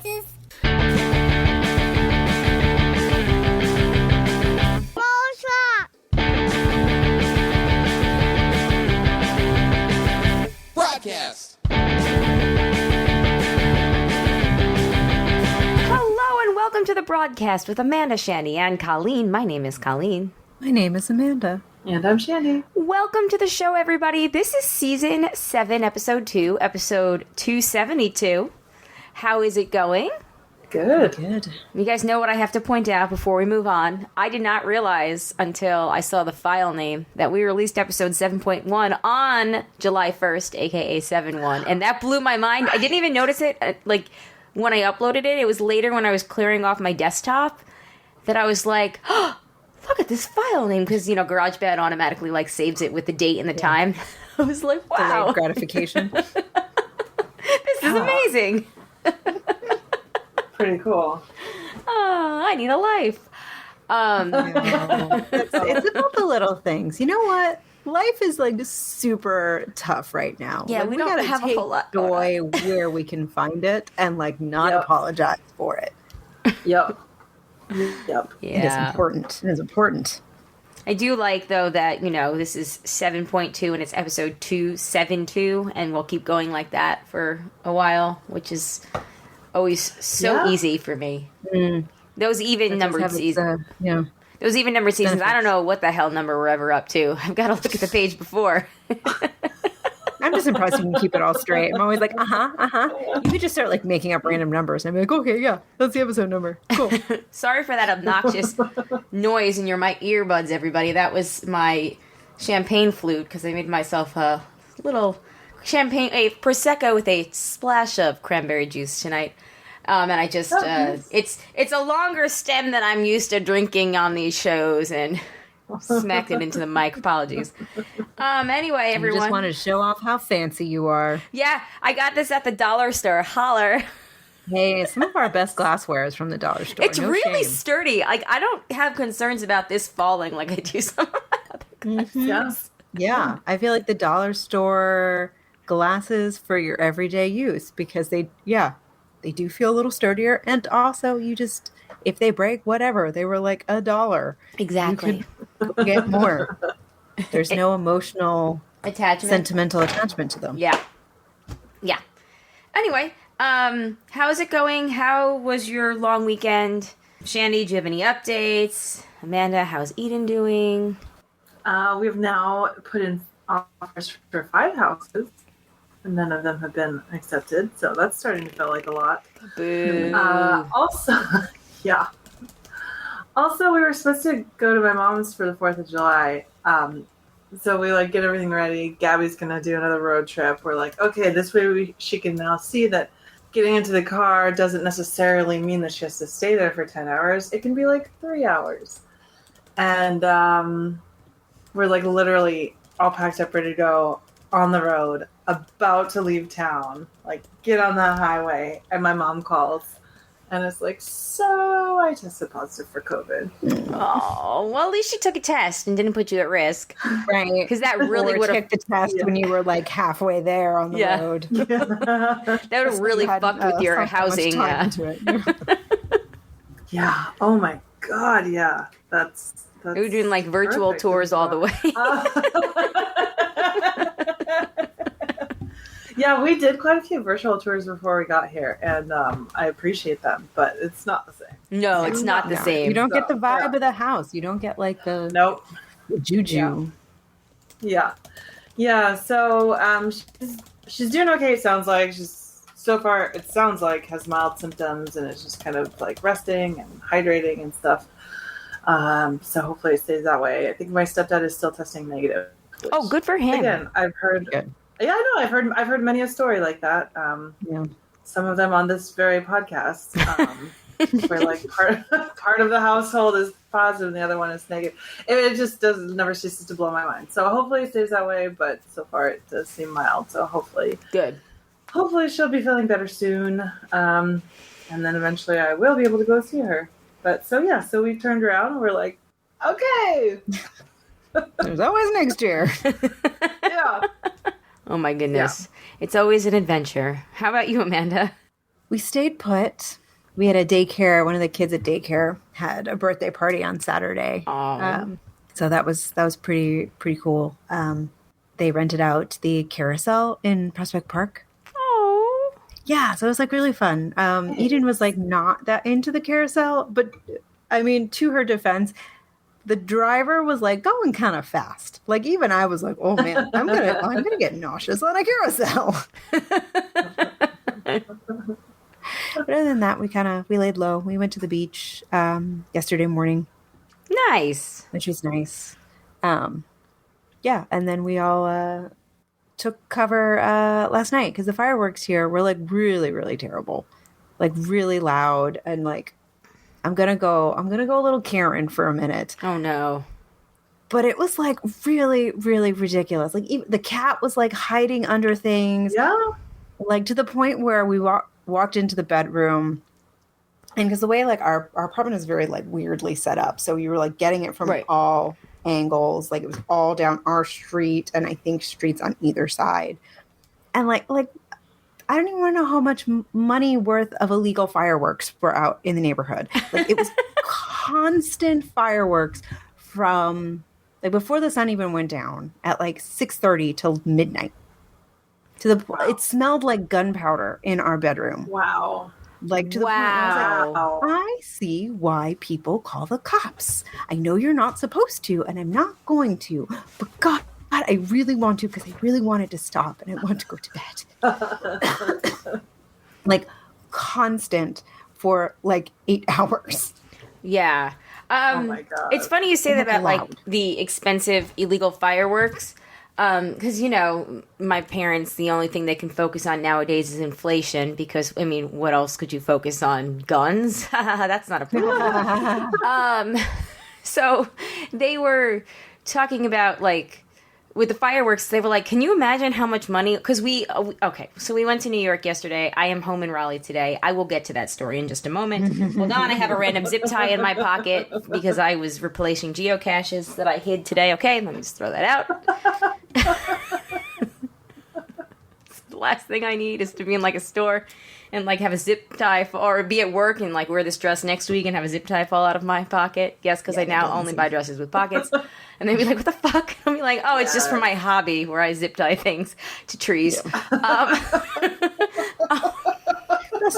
voices. Broadcast. Hello and welcome to the broadcast with Amanda, Shandy, and Colleen. My name is Colleen. My name is Amanda. And I'm Shandy. Welcome to the show, everybody. This is Season 7, Episode 2, Episode 272. How is it going? Good. Good. You guys know what I have to point out before we move on. I did not realize until I saw the file name that we released Episode 7.1 on July 1st, aka 7-1, and that blew my mind. I didn't even notice it, when I uploaded it. It was later when I was clearing off my desktop that I was like, oh, look at this file name, because, GarageBand automatically, saves it with the date and the time. I was like, wow. Delayed gratification. This is amazing. Pretty cool. Oh, I need a life. It's about the little things. You know what? Life is super tough right now. Yeah, we don't gotta have a take whole lot. joy where we can find it and not apologize for it. Yep. Yeah. It is important. It is important. I do like, though, that, this is 7.2 and it's episode 272, and we'll keep going like that for a while, which is always so easy for me. Mm. Those even-numbered seasons. Those even-numbered seasons, I don't know what the hell number we're ever up to. I've got to look at the page before. I'm just impressed you can keep it all straight. I'm always like, You could just start making up random numbers. And I'm like, okay, yeah, that's the episode number. Cool. Sorry for that obnoxious noise in my earbuds, everybody. That was my champagne flute, because I made myself a little a Prosecco with a splash of cranberry juice tonight. And I just, it's a longer stem than I'm used to drinking on these shows, and smacked it into the mic. Apologies. Anyway, everyone. You just wanted to show off how fancy you are. Yeah, I got this at the dollar store. Holler. Hey, some of our best glassware is from the dollar store. It's really sturdy. I don't have concerns about this falling like I do some of my other glasses. Yeah, I feel like the dollar store glasses for your everyday use, because they do feel a little sturdier, and also if they break, whatever, they were $1. Exactly. You could get more. There's no emotional sentimental attachment to them. Yeah. Anyway, how is it going? How was your long weekend? Shandy, do you have any updates? Amanda, how's Eden doing? We've now put in offers for 5 houses, and none of them have been accepted, so that's starting to feel like a lot. Boo. Also, we were supposed to go to my mom's for the 4th of July. So we get everything ready. Gabby's going to do another road trip. We're like, okay, this way she can now see that getting into the car doesn't necessarily mean that she has to stay there for 10 hours. It can be 3 hours. And we're literally all packed up, ready to go on the road, about to leave town, get on the highway. And my mom calls. And it's so I tested positive for COVID. Oh, well, at least she took a test and didn't put you at risk. Right. Because that really would have... took the test when you were halfway there on the road. That would have really fucked with your housing. Yeah. Oh my God. Yeah. That's we were doing virtual tours all the way. Yeah, we did quite a few virtual tours before we got here, and I appreciate them, but it's not the same. No, it's not the same. You don't get the vibe of the house. You don't get the juju. Yeah. So she's doing okay. It sounds like she's so far. It sounds like has mild symptoms, and it's just kind of resting and hydrating and stuff. So hopefully it stays that way. I think my stepdad is still testing negative. Oh, good for him. Again, I've heard. Good. Yeah, I know. I've heard many a story like that. Some of them on this very podcast, where part of the household is positive and the other one is negative. It just never ceases to blow my mind. So hopefully it stays that way. But so far it does seem mild. So hopefully she'll be feeling better soon. And then eventually I will be able to go see her. But so we turned around and we're like, okay. There's always next year. Yeah. Oh my goodness. Yeah. It's always an adventure. How about you, Amanda? We stayed put. We had a daycare. One of the kids at daycare had a birthday party on Saturday. So that was pretty cool. They rented out the carousel in Prospect Park. Oh. Yeah, so it was like really fun. Eden was like not that into the carousel, but I mean, to her defense, the driver was like going kind of fast. Like even I was like, "Oh man, I'm gonna get nauseous on a carousel." But other than that, we laid low. We went to the beach yesterday morning. Nice. Which was nice. Yeah, and then we all took cover last night because the fireworks here were like really, really terrible, like really loud, and like I'm gonna go a little Karen for a minute. Oh no. But it was like really, really ridiculous. Like even the cat was like hiding under things. Yeah. Like to the point where we walked into the bedroom, and because the way like our apartment is very like weirdly set up, so you were like getting it from all angles. Like it was all down our street, and I think streets on either side. And like I don't even want to know how much money worth of illegal fireworks were out in the neighborhood. Like it was constant fireworks from like before the sun even went down at like 6:30 till midnight. It smelled like gunpowder in our bedroom. Wow. Like to the point where I was like, I see why people call the cops. I know you're not supposed to, and I'm not going to, but God, I really want to because I really wanted to stop and I want to go to bed. Like constant for like 8 hours. Yeah. Oh my God. It's funny you say that about like the expensive illegal fireworks. Because, you know, my parents, the only thing they can focus on nowadays is inflation because, I mean, what else could you focus on? Guns? That's not a problem. So they were talking about, like, with the fireworks, they were like, can you imagine how much money? Because so we went to New York yesterday. I am home in Raleigh today. I will get to that story in just a moment. Hold on, I have a random zip tie in my pocket because I was replacing geocaches that I hid today. Okay, let me just throw that out. The last thing I need is to be in like a store and like have a zip tie or be at work and like wear this dress next week and have a zip tie fall out of my pocket. Yes, because I now only buy dresses with pockets. And they'd be like, what the fuck? I'll be like, oh, it's just for my hobby where I zip tie things to trees. Best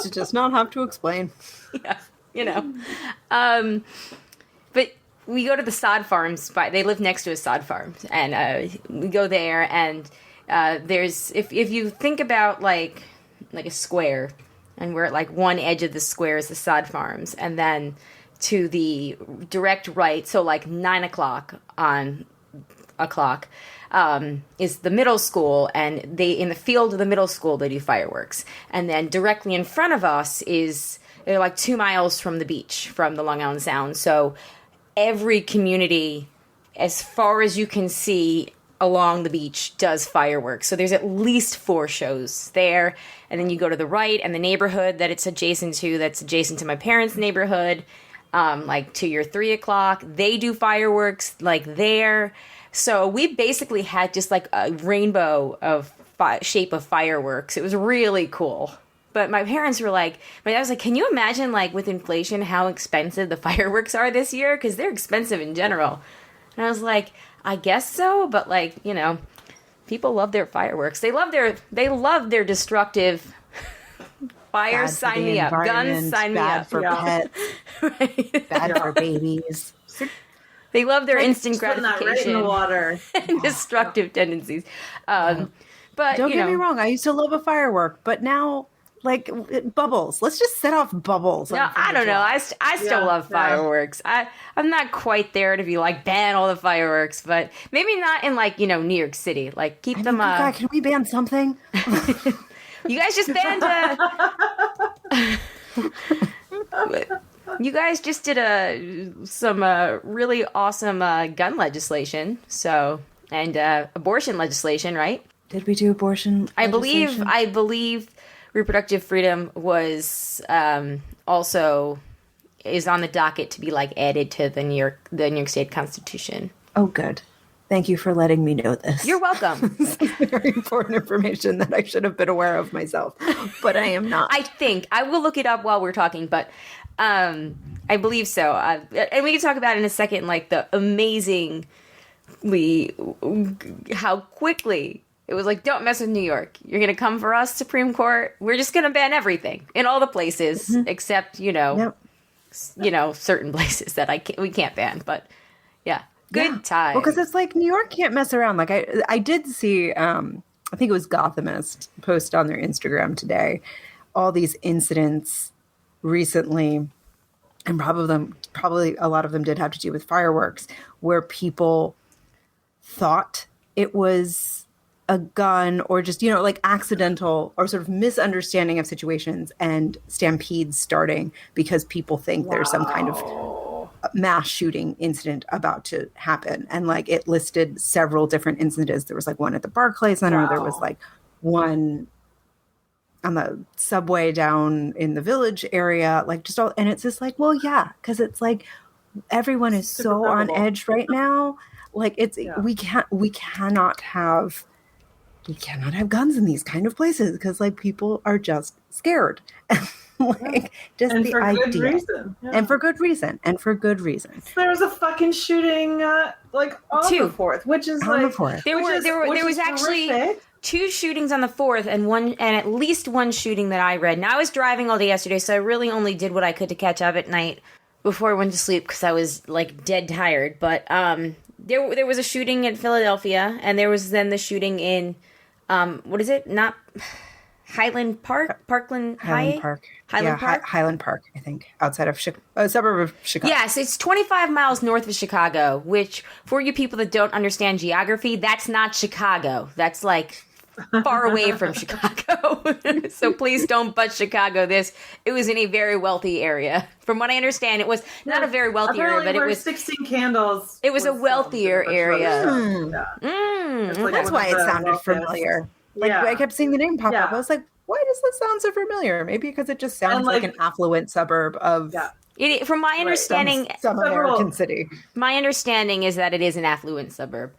to just not have to explain. Yeah, you know. But we go to the sod farms. They live next to a sod farm. And we go there and there's, if you think about like a square and we're at like one edge of the square is the sod farms. And then to the direct right, so like 9 o'clock on a clock, is the middle school, and in the field of the middle school they do fireworks. And then directly in front of us they're like 2 miles from the beach, from the Long Island Sound. So every community, as far as you can see along the beach, does fireworks. So there's at least 4 shows there. And then you go to the right, and the neighborhood that it's adjacent to, that's adjacent to my parents' neighborhood, like to your 3 o'clock, they do fireworks like there. So we basically had just like a rainbow of shape of fireworks. It was really cool. But my parents were like, my dad was like, can you imagine like with inflation how expensive the fireworks are this year? Because they're expensive in general. And I was like, I guess so, but like, you know, people love their fireworks. They love their destructive fire, sign me up. Guns, sign me up. Bad for pets. Right. Bad for babies. They love their instant Putting that gratification right in the water. and destructive tendencies. But Don't get me wrong, I used to love a firework, but now, like, bubbles. Let's just set off bubbles. No, I don't know. I still love fireworks. I'm not quite there to be like, ban all the fireworks, but maybe not in like, you know, New York City. Like, keep them up. God, can we ban something? You guys just banned you guys just did some really awesome gun legislation, and abortion legislation, right? Did we do abortion legislation? I believe reproductive freedom was also is on the docket to be like added to the New York State Constitution. Oh, good. Thank you for letting me know this. You're welcome. This is very important information that I should have been aware of myself, but I am not. I think I will look it up while we're talking, but I believe so. And we can talk about in a second, like the amazingly how quickly it was like, don't mess with New York. You're gonna come for us, Supreme Court. We're just gonna ban everything in all the places except certain places that we can't ban. But yeah. Good time. Well, because it's like New York can't mess around. Like I did see, I think it was Gothamist post on their Instagram today, all these incidents recently, and probably a lot of them did have to do with fireworks, where people thought it was a gun or just, like accidental or sort of misunderstanding of situations and stampedes starting because people think there's some kind of mass shooting incident about to happen. And like it listed several different incidents. There was like one at the Barclays Center. Wow. There was like one on the subway down in the Village area, like just all, and it's just like, well, yeah, because it's like everyone is so on edge right now. Like we cannot have guns in these kind of places because like people are just scared. Like just and the for idea. Good reason. Yeah. And for good reason. There was a fucking shooting like on the 4th, which is on like the 4th. There was actually horrific. 2 shootings on the 4th and at least one shooting that I read. Now I was driving all day yesterday, so I really only did what I could to catch up at night before I went to sleep because I was like dead tired. But there was a shooting in Philadelphia, and there was then the shooting in what is it? Not Highland Park, Highland Park, I think, outside of a suburb of Chicago. Yes, it's 25 miles north of Chicago, which, for you people that don't understand geography, that's not Chicago. That's like far away from Chicago. So please don't butt Chicago this. It was in a very wealthy area. From what I understand, it was not a very wealthy area, but it was 16 Candles. It was a wealthier area. That's why it sounded familiar. Like I kept seeing the name pop up. I was like, why does this sound so familiar? Maybe because it just sounds like an affluent suburb of from my understanding, some American city. My understanding is that it is an affluent suburb.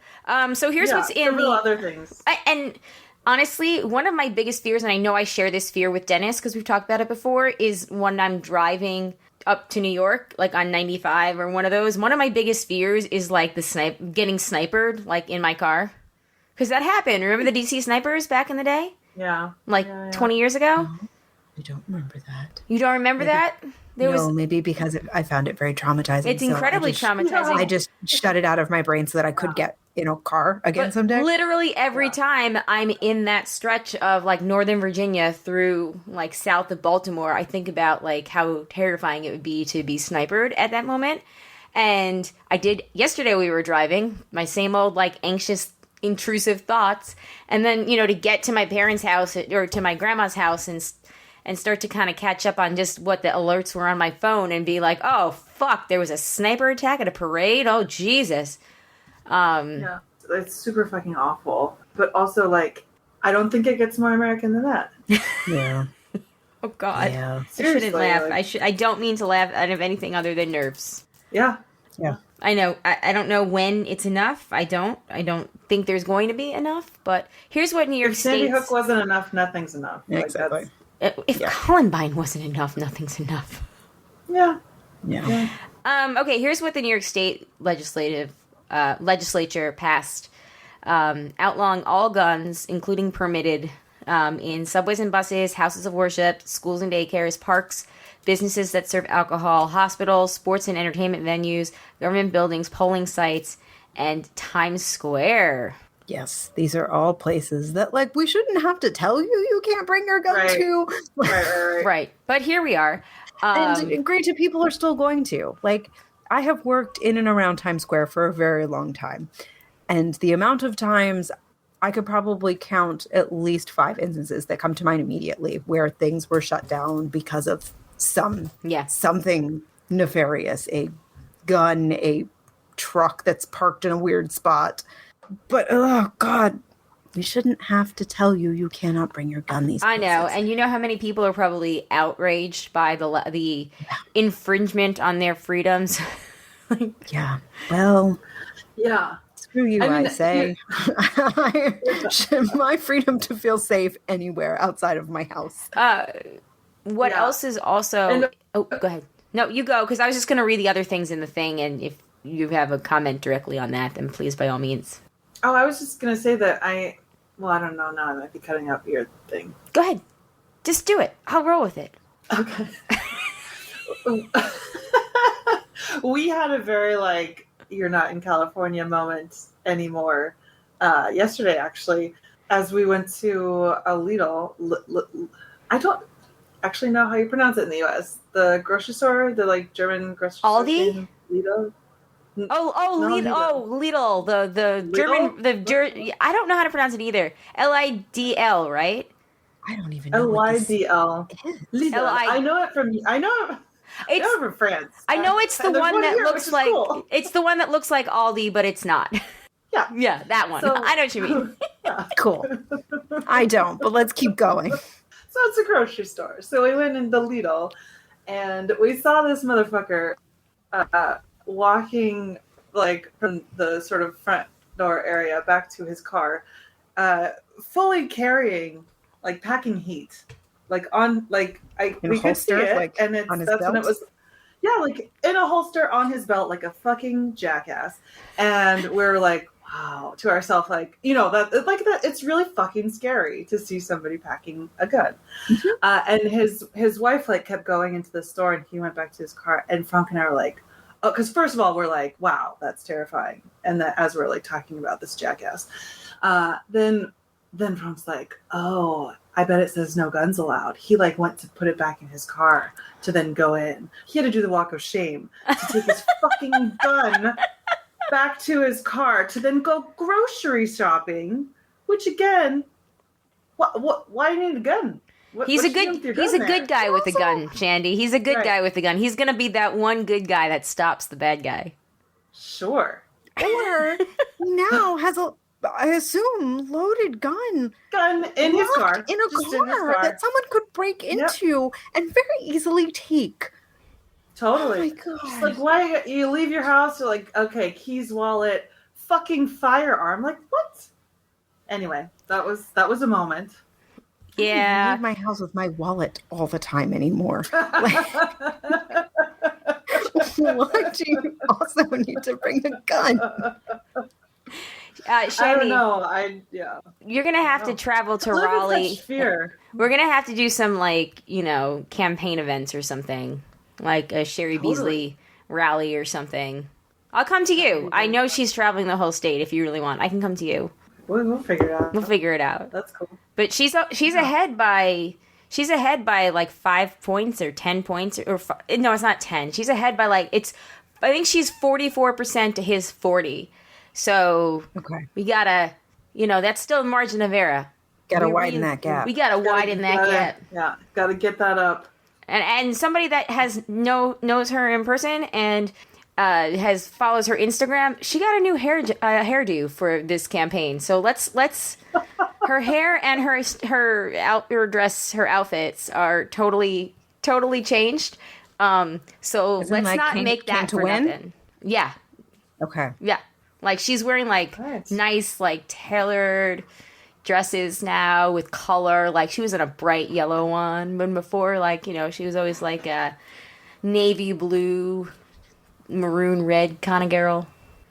So here's what's in the other things. And honestly, one of my biggest fears, and I know I share this fear with Dennis because we've talked about it before, is when I'm driving up to New York, like on 95 or one of those. One of my biggest fears is like getting sniped, like in my car. Because that happened. Remember the DC snipers back in the day? Yeah. 20 years ago? I don't remember that. You don't remember that? Maybe because I found it very traumatizing. It's incredibly traumatizing. I just shut it out of my brain so that I could get in a car again someday. Literally every time I'm in that stretch of like Northern Virginia through like south of Baltimore, I think about like how terrifying it would be to be sniped at that moment. And I did yesterday. We were driving, my same old like anxious, intrusive thoughts, and then to get to my parents' house or to my grandma's house and start to kind of catch up on just what the alerts were on my phone and be like, oh fuck, there was a sniper attack at a parade. Oh Jesus. It's super fucking awful, but also like I don't think it gets more American than that. Yeah. Oh God. Yeah. I shouldn't laugh. I don't mean to laugh out of anything other than nerves. Yeah. I know. I don't know when it's enough. I don't think there's going to be enough. But here's what New York State. Sandy Hook wasn't enough. Nothing's enough. Yeah, exactly. If Columbine wasn't enough, nothing's enough. Yeah. Okay. Here's what the New York State legislature passed: outlawing all guns, including permitted, in subways and buses, houses of worship, schools and daycares, parks, businesses that serve alcohol, hospitals, sports and entertainment venues, government buildings, polling sites, and Times Square. Yes, these are all places that, like, we shouldn't have to tell you can't bring your gun to. Right. But here we are. And granted, people are still going to. Like, I have worked in and around Times Square for a very long time. And the amount of times I could probably count at least 5 instances that come to mind immediately where things were shut down because of something nefarious, a gun, a truck that's parked in a weird spot. But oh God, we shouldn't have to tell you cannot bring your gun these places. I know, and you know how many people are probably outraged by the infringement on their freedoms. Yeah. Well. Yeah. Who you, I I, mean, say. My freedom to feel safe anywhere outside of my house. What Yeah. else is also... And- oh, go ahead. No, you go, because I was just going to read the other things in the thing, and if you have a comment directly on that, then please, by all means. Oh, I was just going to say that I don't know. Now I might be cutting out your thing. Go ahead. Just do it. I'll roll with it. Okay. We had a very, like, you're not in California moment anymore yesterday, actually, as we went to a Lidl. I don't actually know how you pronounce it in the U.S. The grocery store, the, like, German grocery store. Aldi? Lidl? Lidl. Lidl. Oh, Lidl. The Lidl? German... I don't know how to pronounce it either. Lidl, right? I don't even know Lydl. Lidl. L-I- I know it from France. I know it's the And there's one that here, looks which is like... cool. It's the one that looks like Aldi, but it's not. Yeah. Yeah, that one. So- I know what you mean. Cool. I don't, but let's keep going. So it's a grocery store. So we went in the Lidl, and we saw this motherfucker walking, like, from the sort of front door area back to his car, fully carrying, like, packing heat, like on, like, In a we could see holster, it, like, and it's on his that's when it belt? was. Yeah, like in a holster on his belt, like a fucking jackass. And we're like, wow, to ourselves, like, you know, that like that. It's really fucking scary to see somebody packing a gun. And his wife, like, kept going into the store, and he went back to his car. And Frank and I were like, oh, because first of all, we're like, wow, that's terrifying. And that as we're, like, talking about this jackass, then Frank's like, oh, I bet it says no guns allowed. He, like, went to put it back in his car to then go in. He had to do the walk of shame to take his fucking gun back to his car to then go grocery shopping, which, again, why do you need a gun? He's a good guy with a gun, Shandy. He's a good Right. guy with a gun. He's going to be that one good guy that stops the bad guy. Sure. Or he now has I assume, loaded gun In his car. in a Just in his car that someone could break into and very easily take. Totally. Oh my God. Just like, why you leave your house? You're like, okay, keys, wallet, fucking firearm. Like, what? Anyway, that was a moment. I don't Yeah. leave my house with my wallet all the time anymore. Why do you also need to bring a gun? I Shandy, don't know. you're going to have to travel to I live in Raleigh. such fear. We're going to have to do some, like, you know, campaign events or something. Like a Sherry Totally. Beasley rally or something. I'll come to you. I know she's traveling the whole state if you really want. I can come to you. We'll figure it out. We'll figure it out. That's cool. But she's ahead by like 5 points or 10 points no, it's not 10. She's ahead by I think she's 44% to his 40. So Okay. we gotta, that's still margin of error. Gotta widen that gap. We gotta widen that gap. Yeah, gotta get that up. And somebody that knows her in person and follows her Instagram, she got a new hairdo for this campaign. So let's her hair and her dress, her outfits are totally changed. So Isn't let's not make came that to for win? nothing. Yeah, Okay. yeah. Like she's wearing Right. nice tailored dresses now with color. Like she was in a bright yellow one, but before she was always like a navy blue, maroon red kind of girl.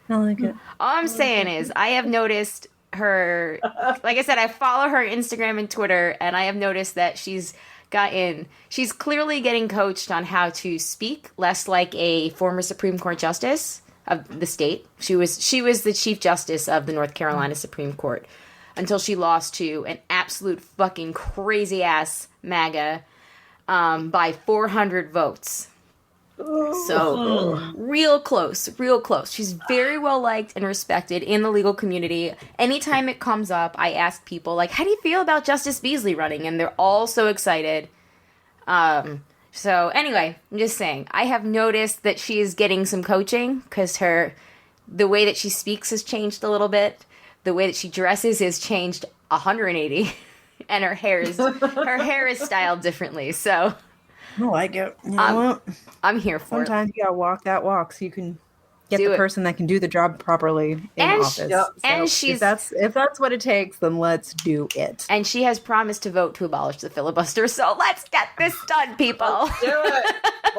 I like it. All I'm saying is I have noticed her, like I said, I follow her Instagram and Twitter, and I have noticed that she's clearly getting coached on how to speak less like a former Supreme Court justice of the state. She was the Chief Justice of the North Carolina Supreme Court until she lost to an absolute fucking crazy ass MAGA by 400 votes. So real close. She's very well liked and respected in the legal community. Anytime it comes up, I ask people how do you feel about Justice Beasley running? And they're all so excited. So anyway, I'm just saying, I have noticed that she is getting some coaching because the way that she speaks has changed a little bit. The way that she dresses has changed 180, and her hair is styled differently. So I like it. You know what? I'm here for it. Sometimes you gotta walk that walk so you can Get Do the it. person that can do the job properly in And office. Yep. And if that's what it takes, then let's do it. And she has promised to vote to abolish the filibuster, so let's get this done, people. Let's do it.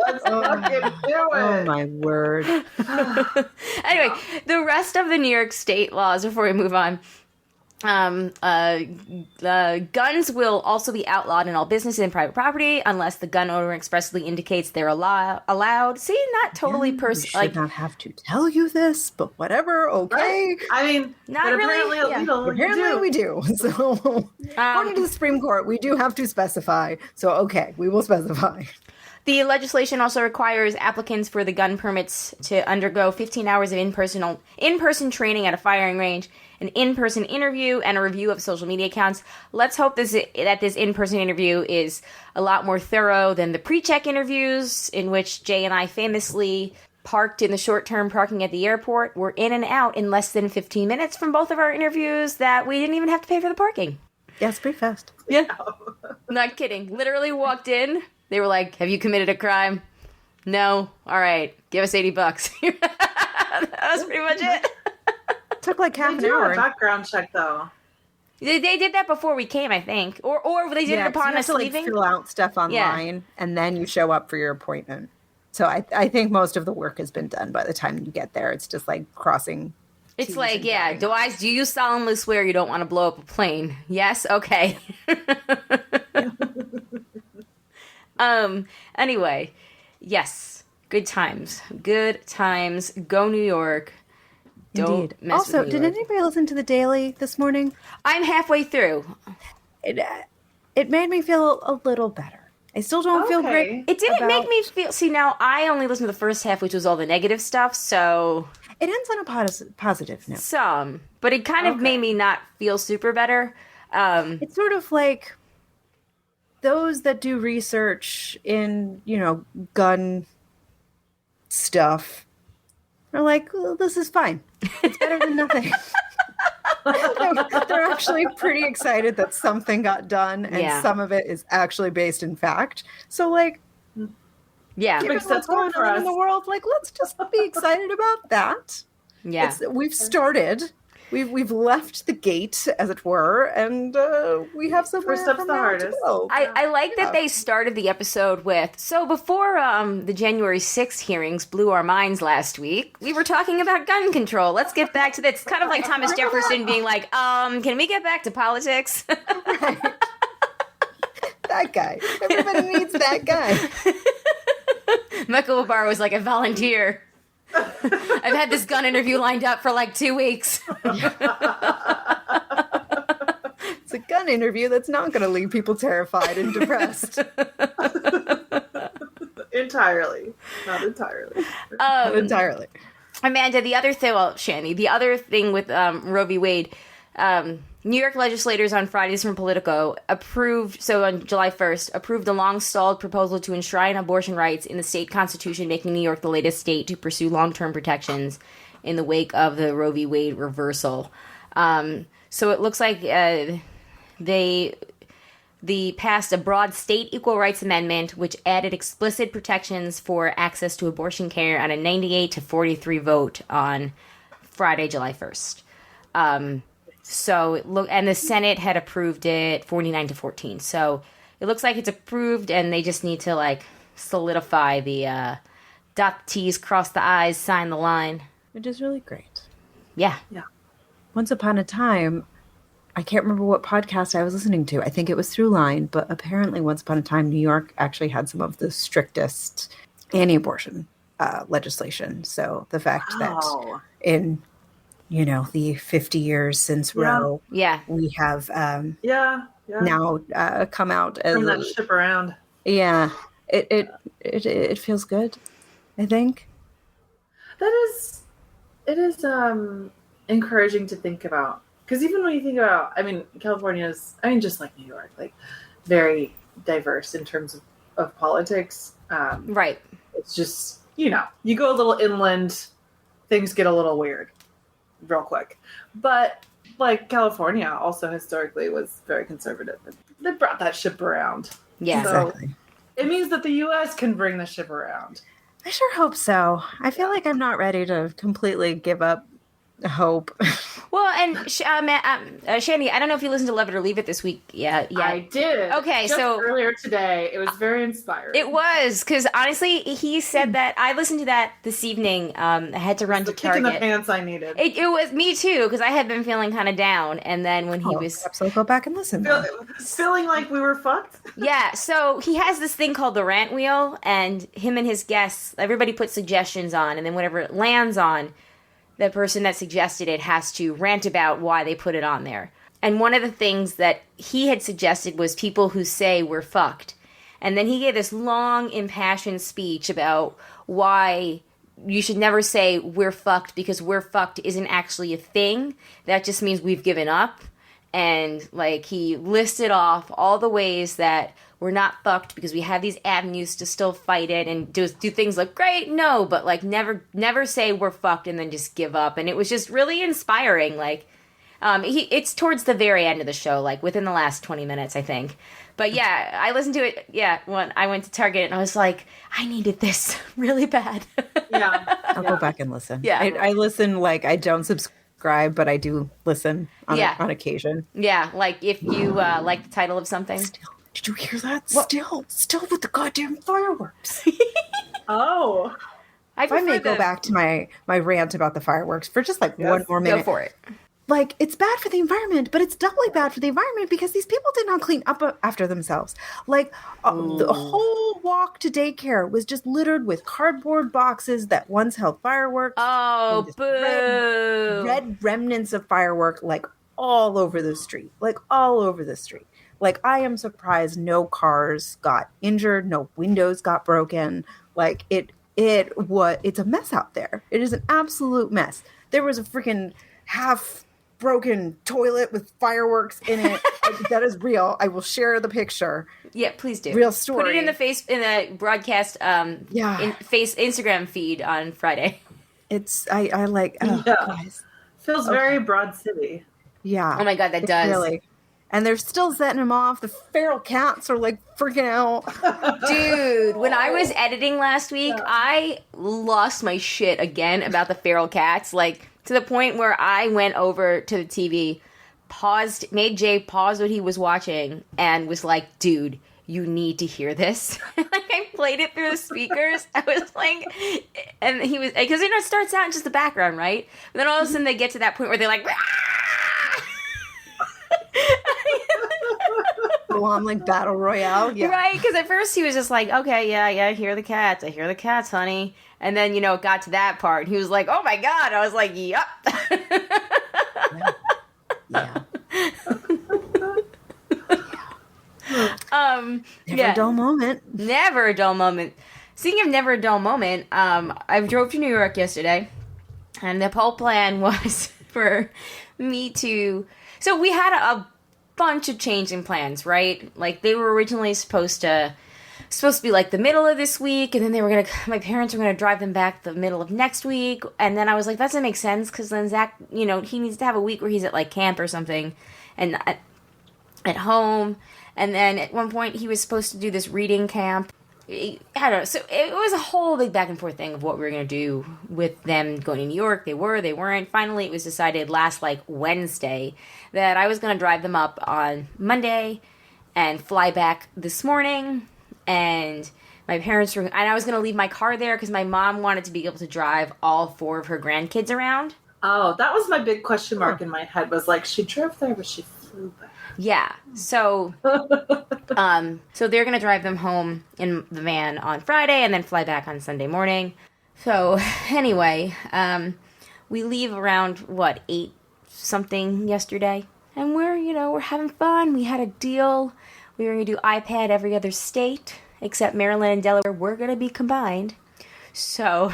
Let's fucking do it. Oh my word. Anyway, the rest of the New York state laws, before we move on, guns will also be outlawed in all businesses and private property unless the gun owner expressly indicates they're allowed. See, not totally We should like not have to tell you this, but whatever. Okay. Right? I mean, Not but really, apparently yeah. illegal. Apparently we do. So according to the Supreme Court, we do have to specify. So okay, we will specify. The legislation also requires applicants for the gun permits to undergo 15 hours of in-person training at a firing range, an in-person interview, and a review of social media accounts. Let's hope that this in-person interview is a lot more thorough than the pre-check interviews, in which Jay and I famously parked in the short-term parking at the airport. We're in and out in less than 15 minutes from both of our interviews that we didn't even have to pay for the parking. Yeah, it's pretty fast. Yeah. Not kidding. Literally walked in. They were like, "Have you committed a crime?" "No." "All right, give us $80." That was pretty much it. Took like half They an do hour. a background check, though. They did that before we came, I think, or they did it 'cause upon you have us to, leaving. fill out stuff online, and then you show up for your appointment. So I think most of the work has been done by the time you get there. It's just like crossing. It's T's like, and yeah, dotting do you solemnly swear you don't want to blow up a plane? Yes? Okay. Anyway, yes. Good times. Good times. Go New York. Don't Indeed. mess Also, with New did York. anybody listen to the Daily this morning? I'm halfway through. It made me feel a little better. I still don't feel Okay. great. It didn't about- make me feel... See, now, I only listened to the first half, which was all the negative stuff, so... It ends on a positive note. Some. But it kind of Okay. made me not feel super better. It's sort of like those that do research in, gun stuff are like, well, this is fine. It's better than nothing. They're actually pretty excited that something got done, and Yeah. some of it is actually based in fact. So, like, Yeah. given Makes what's sense going for on us. in the world, like, let's just be excited about that. Yeah. We've started. We've left the gate, as it were, and we have somewhere First step's from the now hardest. to go. I like Yeah. that they started the episode with, so before the January 6th hearings blew our minds last week, we were talking about gun control. Let's get back to that. It's kind of like Thomas Jefferson being like, can we get back to politics? That guy. Everybody needs that guy. Michael Barr was like, a volunteer. I've had this gun interview lined up for like 2 weeks. It's a gun interview that's not going to leave people terrified and depressed. Entirely. Not entirely. Entirely. Amanda, Shandy, the other thing with Roe v. Wade, New York legislators on Fridays from Politico on July 1st, approved a long-stalled proposal to enshrine abortion rights in the state constitution, making New York the latest state to pursue long-term protections in the wake of the Roe v. Wade reversal. So it looks like they passed a broad state equal rights amendment, which added explicit protections for access to abortion care on a 98 to 43 vote on Friday, July 1st. And the Senate had approved it 49 to 14. So it looks like it's approved, and they just need to solidify the dot the T's, cross the I's, sign the line. Which is really great. Yeah. Once upon a time, I can't remember what podcast I was listening to. I think it was Throughline, but apparently once upon a time, New York actually had some of the strictest anti-abortion legislation. So the fact that in, the 50 years since Roe, Yeah. we have Yeah. now come out as Turn that ship around. yeah, it feels good, I think. It is encouraging to think about, because even when you think about, California's, just like New York, very diverse in terms of politics. Right. It's just, you go a little inland, things get a little weird real quick. But California also historically was very conservative. They brought that ship around. Yeah. So Exactly. it means that the U.S. can bring the ship around. I sure hope so. I feel like I'm not ready to completely give up hope. Well, and Shandy, I don't know if you listened to Love It or Leave It this week. Yeah. I did. Okay, Just so earlier today, it was very inspiring. it was because honestly, he said that I listened to that this evening. I had to run to The kick in Target. the pants I needed. It was me too because I had been feeling kind of down, and then when he was Perhaps I'll go back and listen. Feeling like we were fucked. yeah, so he has this thing called the rant wheel, and him and his guests, everybody puts suggestions on, and then whatever it lands on, the person that suggested it has to rant about why they put it on there. And one of the things that he had suggested was people who say we're fucked. And then he gave this long, impassioned speech about why you should never say we're fucked because we're fucked isn't actually a thing. That just means we've given up. And, like, he listed off all the ways that we're not fucked because we have these avenues to still fight it and do things like, great, no, but, like, never say we're fucked and then just give up. And it was just really inspiring. Like, it's towards the very end of the show, like, within the last 20 minutes, I think. But, yeah, I listened to it, when I went to Target, and I was like, I needed this really bad. Yeah. I'll go back and listen. Yeah. I listen, like, I don't subscribe, but I do listen on occasion. Yeah, like, if you like the title of something. Still, did you hear that? Still with the goddamn fireworks. Oh. If I may go back to my rant about the fireworks for just like one more minute. Go for it. Like, it's bad for the environment, but it's doubly bad for the environment because these people did not clean up after themselves. Like, the whole walk to daycare was just littered with cardboard boxes that once held fireworks. Oh, boo. Red remnants of firework, like, all over the street. Like, I am surprised no cars got injured, no windows got broken. Like, it's a mess out there. It is an absolute mess. There was a freaking half broken toilet with fireworks in it. That is real. I will share the picture. Yeah, please do. Real story. Put it in the broadcast Instagram feed on Friday. It's I like guys. Feels very Broad City. Yeah. Oh my god, that does. Really. And they're still setting them off. The feral cats are like freaking out. Dude, when I was editing last week, I lost my shit again about the feral cats. Like, to the point where I went over to the TV, made Jay pause what he was watching, and was like, dude, you need to hear this. Like, I played it through the speakers. I was like, and he was, because it starts out in just the background, right? And then all of a sudden they get to that point where they're like, Go on, like, battle royale. Yeah. Right, because at first he was just like, okay, yeah, I hear the cats, honey. And then, it got to that part. He was like, oh my god. I was like, yup. Yeah. Never a dull moment. Never a dull moment. Speaking of never a dull moment, I drove to New York yesterday, and the whole plan was for me to... So we had a bunch of changing plans, right? Like, they were originally supposed to be like the middle of this week, and then my parents were gonna drive them back the middle of next week, and then I was like, that doesn't make sense, because then Zach, he needs to have a week where he's at, like, camp or something, and at home, and then at one point he was supposed to do this reading camp. I don't know, so it was a whole big back and forth thing of what we were gonna do with them going to New York. They weren't. Finally, it was decided last, like, Wednesday that I was gonna drive them up on Monday and fly back this morning. And my parents and I was going to leave my car there because my mom wanted to be able to drive all 4 of her grandkids around. Oh, that was my big question mark in my head, was like, she drove there, but she flew back. Yeah. So, so they're going to drive them home in the van on Friday and then fly back on Sunday morning. So anyway, we leave around, 8 something yesterday. And we're having fun. We had a deal. We were going to do iPad every other state, except Maryland and Delaware were going to be combined. So,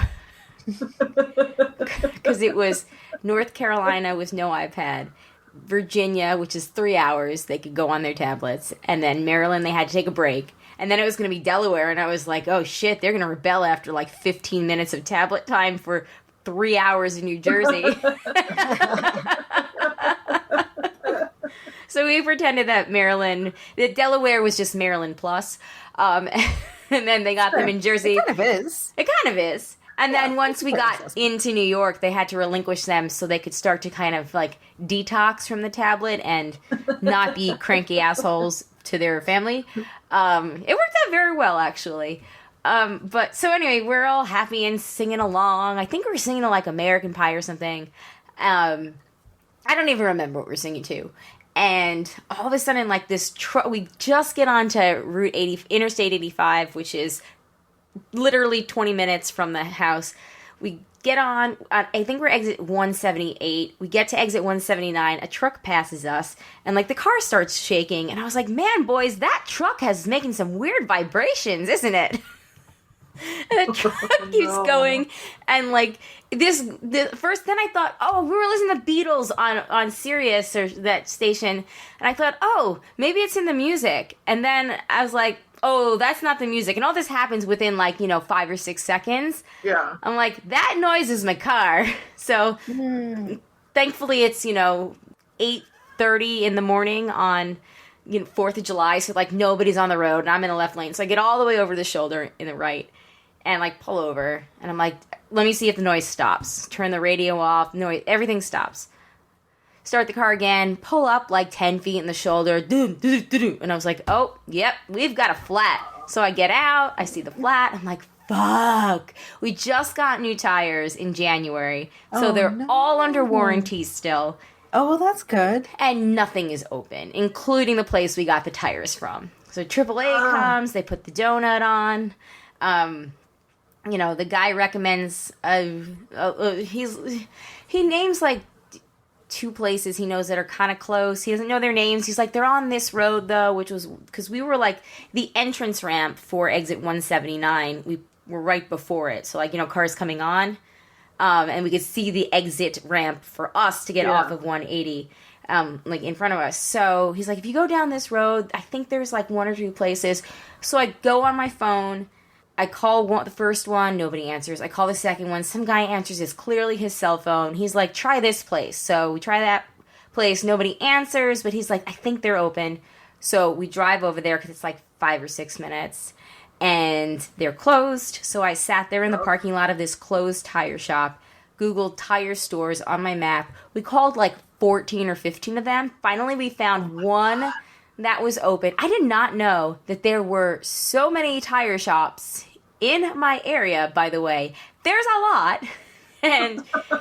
because it was North Carolina was no iPad, Virginia, which is 3 hours, they could go on their tablets, and then Maryland, they had to take a break. And then it was going to be Delaware, and I was like, oh shit, they're going to rebel after like 15 minutes of tablet time for 3 hours in New Jersey. So we pretended that Delaware was just Maryland plus. And then they got them in Jersey. It kind of is. It kind of is. And then once we got into New York, they had to relinquish them so they could start to kind of like detox from the tablet and not be cranky assholes to their family. It worked out very well, actually. But so anyway, we're all happy and singing along. I think we were singing to like American Pie or something. I don't even remember what we were singing to. And all of a sudden, like this truck, we just get onto Interstate 85, which is literally 20 minutes from the house. We get on, I think we're exit 178. We get to exit 179. A truck passes us, and like the car starts shaking. And I was like, man, boys, that truck has making some weird vibrations, isn't it? And the truck keeps going, and like first, then I thought, oh, we were listening to Beatles on Sirius or that station, and I thought, oh, maybe it's in the music. And then I was like, oh, that's not the music. And all this happens within 5 or 6 seconds. Yeah. I'm like, that noise is my car. So thankfully it's 8:30 in the morning on 4th of July, so like nobody's on the road, and I'm in the left lane. So I get all the way over the shoulder in the right and like pull over, and I'm like, let me see if the noise stops. Turn the radio off, noise, everything stops. Start the car again, pull up like 10 feet in the shoulder, and I was like, oh, yep, we've got a flat. So I get out, I see the flat, I'm like, fuck. We just got new tires in January, so they're all under warranty still. Oh, well, that's good. And nothing is open, including the place we got the tires from. So AAA comes, they put the donut on. The guy recommends, he names like 2 places he knows that are kind of close. He doesn't know their names. He's like, they're on this road though, which was, because we were like the entrance ramp for exit 179. We were right before it. So cars coming on. And we could see the exit ramp for us to get off of 180, in front of us. So he's like, if you go down this road, I think there's like 1 or 2 places. So I go on my phone, I call the first one, nobody answers. I call the second one, some guy answers, it's clearly his cell phone. He's like, try this place. So we try that place, nobody answers, but he's like, I think they're open. So we drive over there because it's like 5 or 6 minutes. And they're closed, so I sat there in the parking lot of this closed tire shop, Googled tire stores on my map. We called like 14 or 15 of them. Finally, we found one that was open. I did not know that there were so many tire shops in my area, by the way. There's a lot.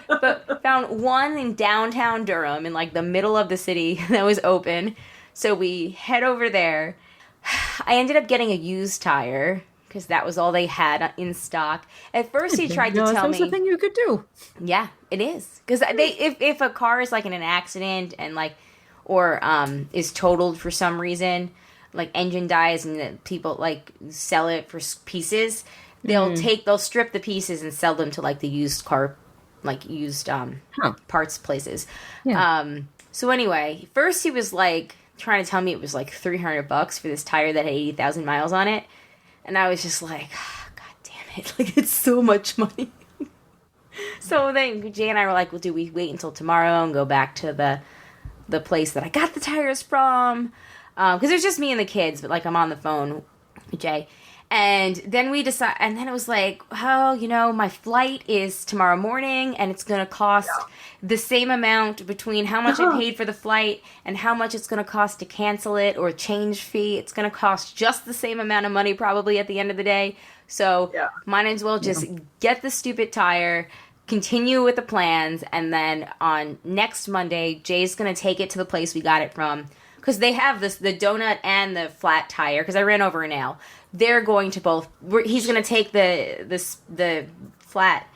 But found one in downtown Durham, in like the middle of the city, that was open. So we head over there. I ended up getting a used tire because that was all they had in stock. At first, he tried to tell me, that's something you could do. Yeah, it is, because if a car is like in an accident and or is totaled for some reason, like engine dies and the people like sell it for pieces, they'll strip the pieces and sell them to like the used car, like used parts places. Yeah. So anyway, first he was like trying to tell me it was like $300 for this tire that had 80,000 miles on it, and I was just like, oh, god damn it, like it's so much money. So then Jay and I were like, well, do we wait until tomorrow and go back to the place that I got the tires from? Because it was just me and the kids, but like I'm on the phone with Jay. And then we decide, and then it was like, oh, my flight is tomorrow morning, and it's going to cost the same amount between how much I paid for the flight and how much it's going to cost to cancel it, or change fee. It's going to cost just the same amount of money probably at the end of the day. So might as well just get the stupid tire, continue with the plans, and then on next Monday, Jay's going to take it to the place we got it from. Because they have the donut and the flat tire, because I ran over a nail. They're going to both. He's going to take the flat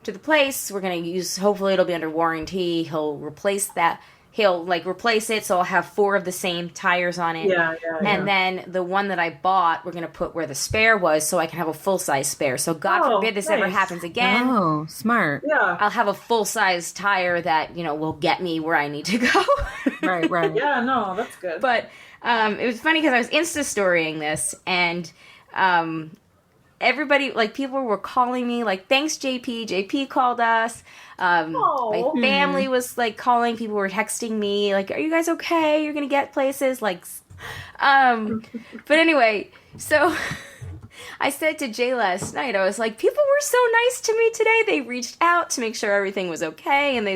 to the place. We're going to use. Hopefully, it'll be under warranty. He'll replace that. He'll replace it, so I'll have 4 of the same tires on it. Yeah. And then the one that I bought, we're going to put where the spare was, so I can have a full size spare. So God forbid this ever happens again. Oh, smart. Yeah. I'll have a full size tire that will get me where I need to go. Right. Yeah, no, that's good. But it was funny because I was Insta-storying this, and everybody, like, people were calling me, like, thanks, JP. JP called us. My family was, like, calling. People were texting me, like, are you guys okay? You're going to get places? Like, but anyway, so I said to Jay last night, I was like, people were so nice to me today. They reached out to make sure everything was okay. And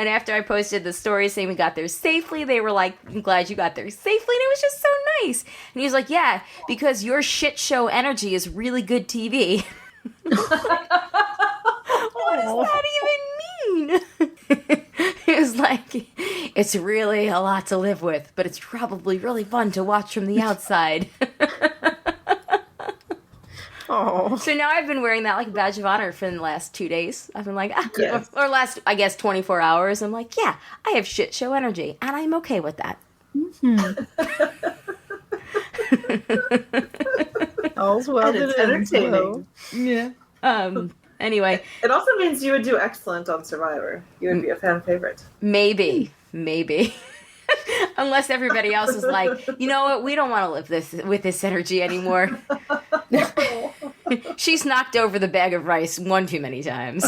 after I posted the story saying we got there safely, they were like, I'm glad you got there safely. And it was just so nice. And he was like, yeah, because your shit show energy is really good TV. What does that even mean? It was like, it's really a lot to live with, but it's probably really fun to watch from the outside. Oh. So now I've been wearing that like a badge of honor for the last 2 days. I've been like, Yes. or last, I guess, 24 hours. I'm like, yeah, I have shit show energy, and I'm okay with that. All's well And it's that ends well. entertaining. Yeah. Anyway, It also means you would do excellent on Survivor. You would be a fan favorite. maybe. Unless everybody else is like, you know what, we don't want to live with this energy anymore. She's knocked over the bag of rice one too many times.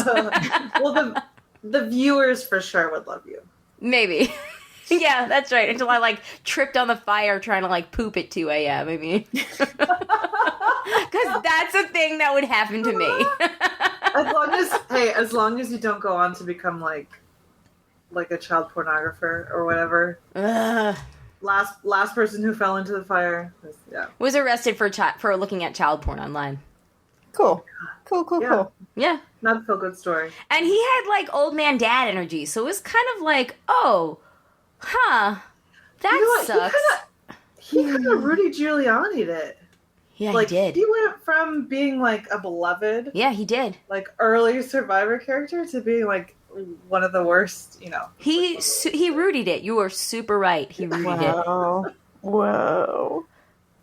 Well, the viewers for sure would love you. Maybe. Yeah, that's right. Until I like tripped on the fire trying to like poop at 2 a.m. I mean, because that's a thing that would happen to me. As long as you don't go on to become like a child pornographer or whatever. Ugh. Last person who fell into the fire. Was arrested for looking at child porn online. Cool. Yeah. Yeah. Not a feel good story. And he had like old man dad energy, so it was kind of like, oh, huh, that You know what? sucks. He kind of Rudy Giuliani'd it. Yeah, Like he did. he went from being like a beloved, Yeah, he did. like early Survivor character to being like one of the worst. He Rudied it. You were super right. He Rudied it. Whoa.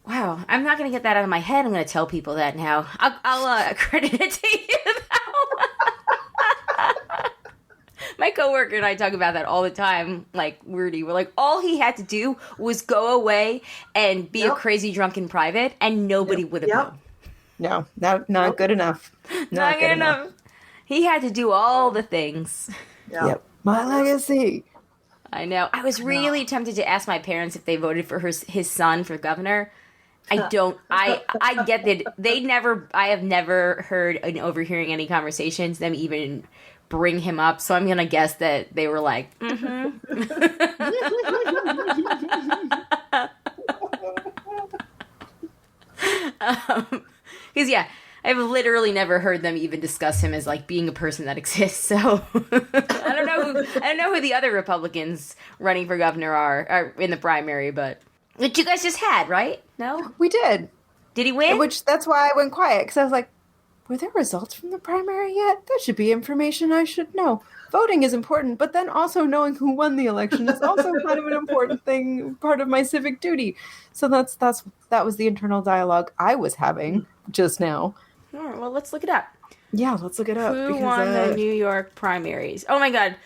Wow, I'm not going to get that out of my head. I'm going to tell people that now. I'll credit it to you, though. My coworker and I talk about that all the time. Like, Rudy, we're like, all he had to do was go away and be a crazy drunk in private, and nobody would have known. No, not good enough. Not good enough. He had to do all the things. Yeah. Yep. My legacy. I know. I was really tempted to ask my parents if they voted for his son for governor. I don't. I get that I have never heard in overhearing any conversations them even bring him up. So I'm gonna guess that they were like, mm-hmm. Because yeah, I've literally never heard them even discuss him as like being a person that exists. So I don't know who the other Republicans running for governor are in the primary, but which you guys just had, right? No, We did. did he win? That's why I went quiet, because I was like, were there results from the primary yet? That should be information I should know. Voting is important, but then also knowing who won the election is also kind of an important thing, part of my civic duty. So that was the internal dialogue I was having just now. All right, well, let's look it up. Yeah, let's look it up. Who won the New York primaries? Oh my God.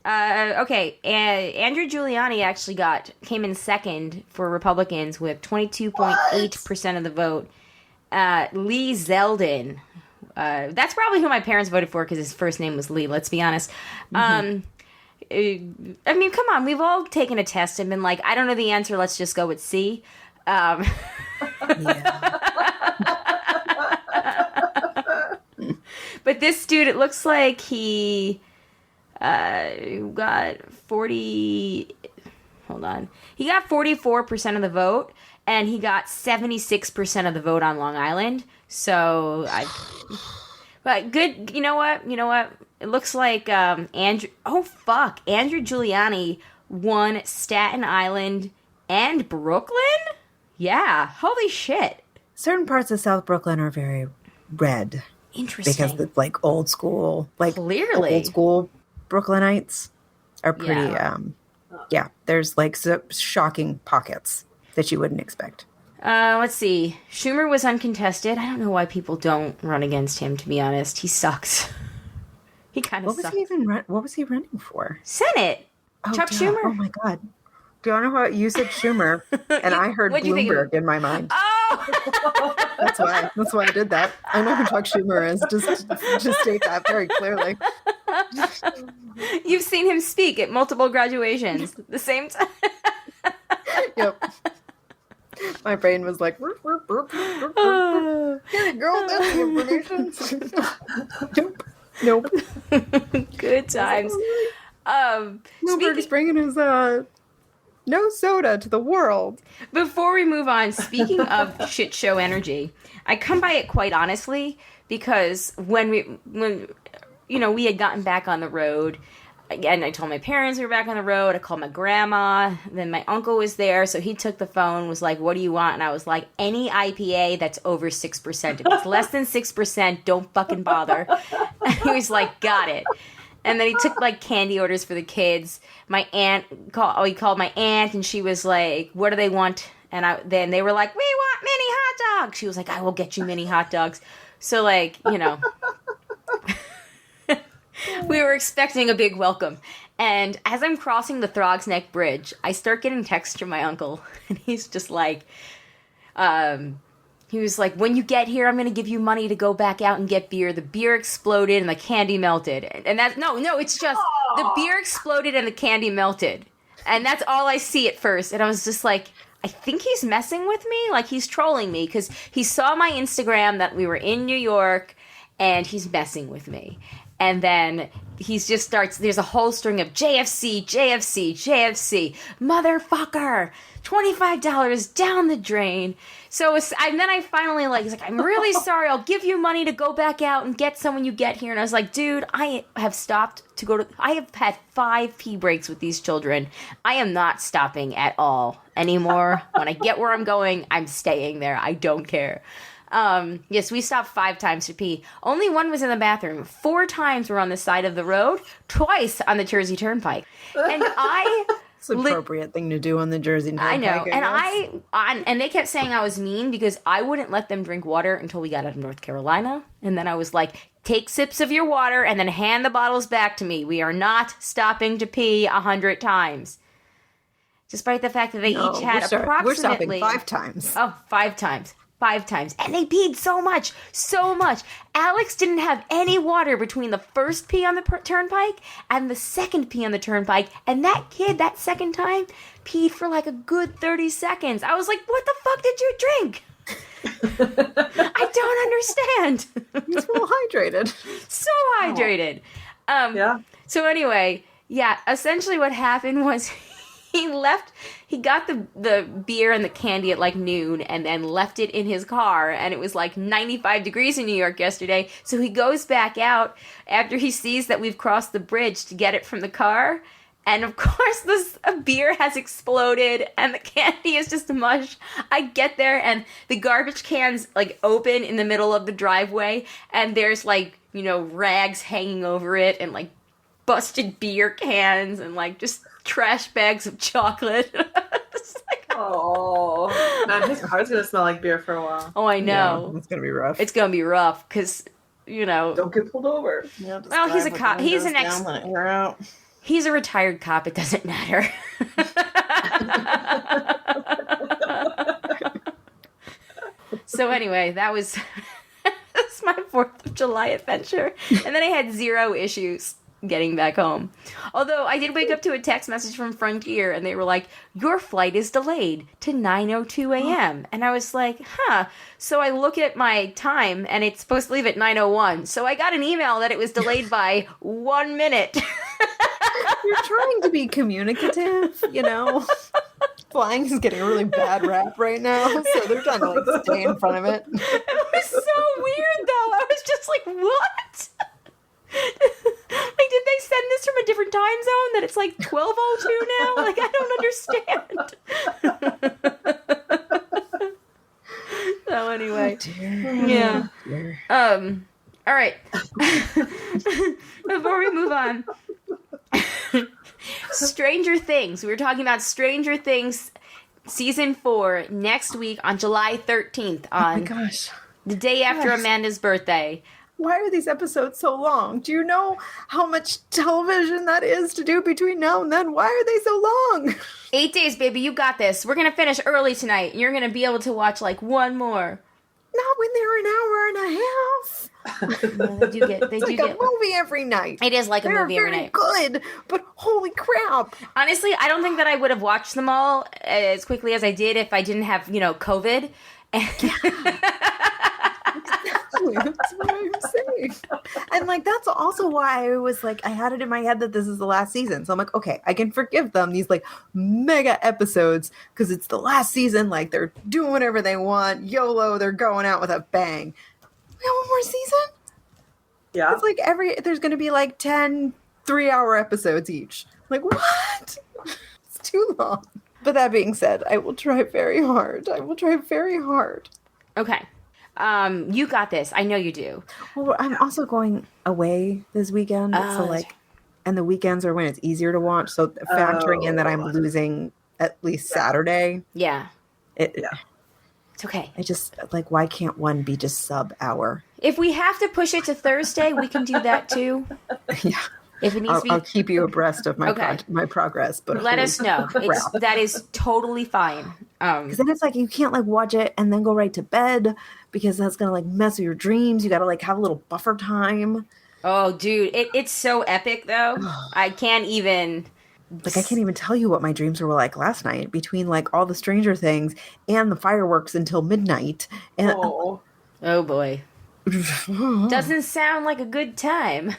Okay, Andrew Giuliani actually came in second for Republicans with 22.8% of the vote. Lee Zeldin, that's probably who my parents voted for because his first name was Lee, let's be honest. I mean, come on, we've all taken a test and been like, I don't know the answer, let's just go with C. But this dude, it looks like he got 44% of the vote, and he got 76% of the vote on Long Island. So but good. You know what? It looks like Andrew Giuliani won Staten Island and Brooklyn. Yeah, holy shit. Certain parts of South Brooklyn are very red. Interesting. Because the old school, Clearly. old school Brooklynites are pretty, there's shocking pockets that you wouldn't expect. Let's see. Schumer was uncontested. I don't know why people don't run against him, to be honest. He sucks. He kind of sucks. What was he running for? Senate. Oh, Chuck duh. Schumer. Oh my God. Do you know how you said Schumer and I heard What'd you think of Bloomberg in my mind? Oh! That's why I did that. I know who Chuck Schumer is. Just state that very clearly. You've seen him speak at multiple graduations at the same time. Yep. My brain was like, "Burp, burp, burp, burp, burp, burp. Here you go, that's the information." Nope. Good times. Milberg is bringing his no soda to the world. Before we move on, speaking of shit show energy, I come by it quite honestly because when we had gotten back on the road. Again, I told my parents we were back on the road. I called my grandma. Then my uncle was there, so he took the phone, was like, "What do you want?" And I was like, "Any IPA that's over 6%. If it's less than 6%, don't fucking bother." And he was like, "Got it." And then he took, like, candy orders for the kids. My aunt, he called my aunt, and she was like, "What do they want?" And then they were like, "We want mini hot dogs." She was like, "I will get you mini hot dogs." So, like, we were expecting a big welcome. And as I'm crossing the Throgs Neck Bridge, I start getting texts from my uncle. And he's just like, he was like, "When you get here, I'm going to give you money to go back out and get beer." The beer exploded and the candy melted. And that's, no, it's just, the beer exploded and the candy melted. And that's all I see at first. And I was just like, I think he's messing with me. Like, he's trolling me. Because he saw my Instagram that we were in New York. And he's messing with me. And then he just starts, there's a whole string of JFC, motherfucker, $25 down the drain. So and then I finally, he's like, "I'm really sorry, I'll give you money to go back out and get some when you get here." And I was like, "Dude, I have stopped to I have had 5 pee breaks with these children. I am not stopping at all anymore. When I get where I'm going, I'm staying there. I don't care." Yes, we stopped 5 times to pee. Only one was in the bathroom. 4 times were on the side of the road. Twice on the Jersey Turnpike. And It's an appropriate thing to do on the Jersey Turnpike. I know. And and they kept saying I was mean because I wouldn't let them drink water until we got out of North Carolina. And then I was like, "Take sips of your water and then hand the bottles back to me. We are not stopping to pee 100 times. Despite the fact that they each had approximately... We're stopping 5 times. Oh, 5 times. 5 times. And they peed so much. Alex didn't have any water between the first pee on the turnpike and the second pee on the turnpike. And that kid, that second time, peed for like a good 30 seconds. I was like, "What the fuck did you drink?" I don't understand. He's well hydrated. So hydrated. Yeah. So anyway, essentially what happened was... He got the beer and the candy at like noon and then left it in his car, and it was like 95 degrees in New York yesterday. So he goes back out after he sees that we've crossed the bridge to get it from the car. And of course a beer has exploded and the candy is just mush. I get there and the garbage can's like open in the middle of the driveway, and there's like, rags hanging over it and like busted beer cans and like just trash bags of chocolate. Oh, man, his car's gonna smell like beer for a while. Oh, I know. Yeah, it's gonna be rough. It's gonna be rough because don't get pulled over. Yeah, well, he's a cop. He's an ex. He's a retired cop. It doesn't matter. So anyway, that's my 4th of July adventure, and then I had 0 issues getting back home. Although I did wake up to a text message from Frontier, and they were like, "Your flight is delayed to 9:02 a.m." And I was like, huh. So I look at my time, and it's supposed to leave at 9:01. So I got an email that it was delayed by 1 minute. You're trying to be communicative, Flying is getting a really bad rap right now, so they're trying to like stay in front of it. It was so weird, though. I was just like, what? Like, did they send this from a different time zone that it's like 12:02 now? Like, I don't understand. So anyway, yeah. Dear. All right. Before we move on, Stranger Things. We were talking about Stranger Things season 4 next week on July 13th. On Oh my gosh. the day after Amanda's birthday. why are these episodes so long? Do you know how much television that is to do between now and then? Why are they so long? 8 days, baby. You got this. We're going to finish early tonight. You're going to be able to watch like one more. Not when they're an hour and a half. Well, they do get. It's like a movie every night. It is like a movie every night. Good, but holy crap! Honestly, I don't think that I would have watched them all as quickly as I did if I didn't have, COVID. Exactly. That's what I'm saying. And like that's also why I was like, I had it in my head that this is the last season. So I'm like, okay, I can forgive them these like mega episodes because it's the last season. Like they're doing whatever they want. YOLO, they're going out with a bang. We have one more season? Yeah. It's like there's going to be like 10 3-hour episodes each. Like, what? It's too long. But that being said, I will try very hard. Okay. You got this. I know you do. Well, I'm also going away this weekend. So like, and the weekends are when it's easier to watch. So factoring in that I'm losing at least Saturday. Yeah. It's okay. I just like, why can't one be just sub-hour? If we have to push it to Thursday, we can do that too. Yeah. If it needs to be, I'll keep you abreast of my my progress. But let us know. That is totally fine. Because then it's like you can't like watch it and then go right to bed because that's gonna like mess with your dreams. You got to like have a little buffer time. Oh, dude, it's so epic though. I can't even. Like I can't even tell you what my dreams were like last night between like all the Stranger Things and the fireworks until midnight. And oh boy, doesn't sound like a good time.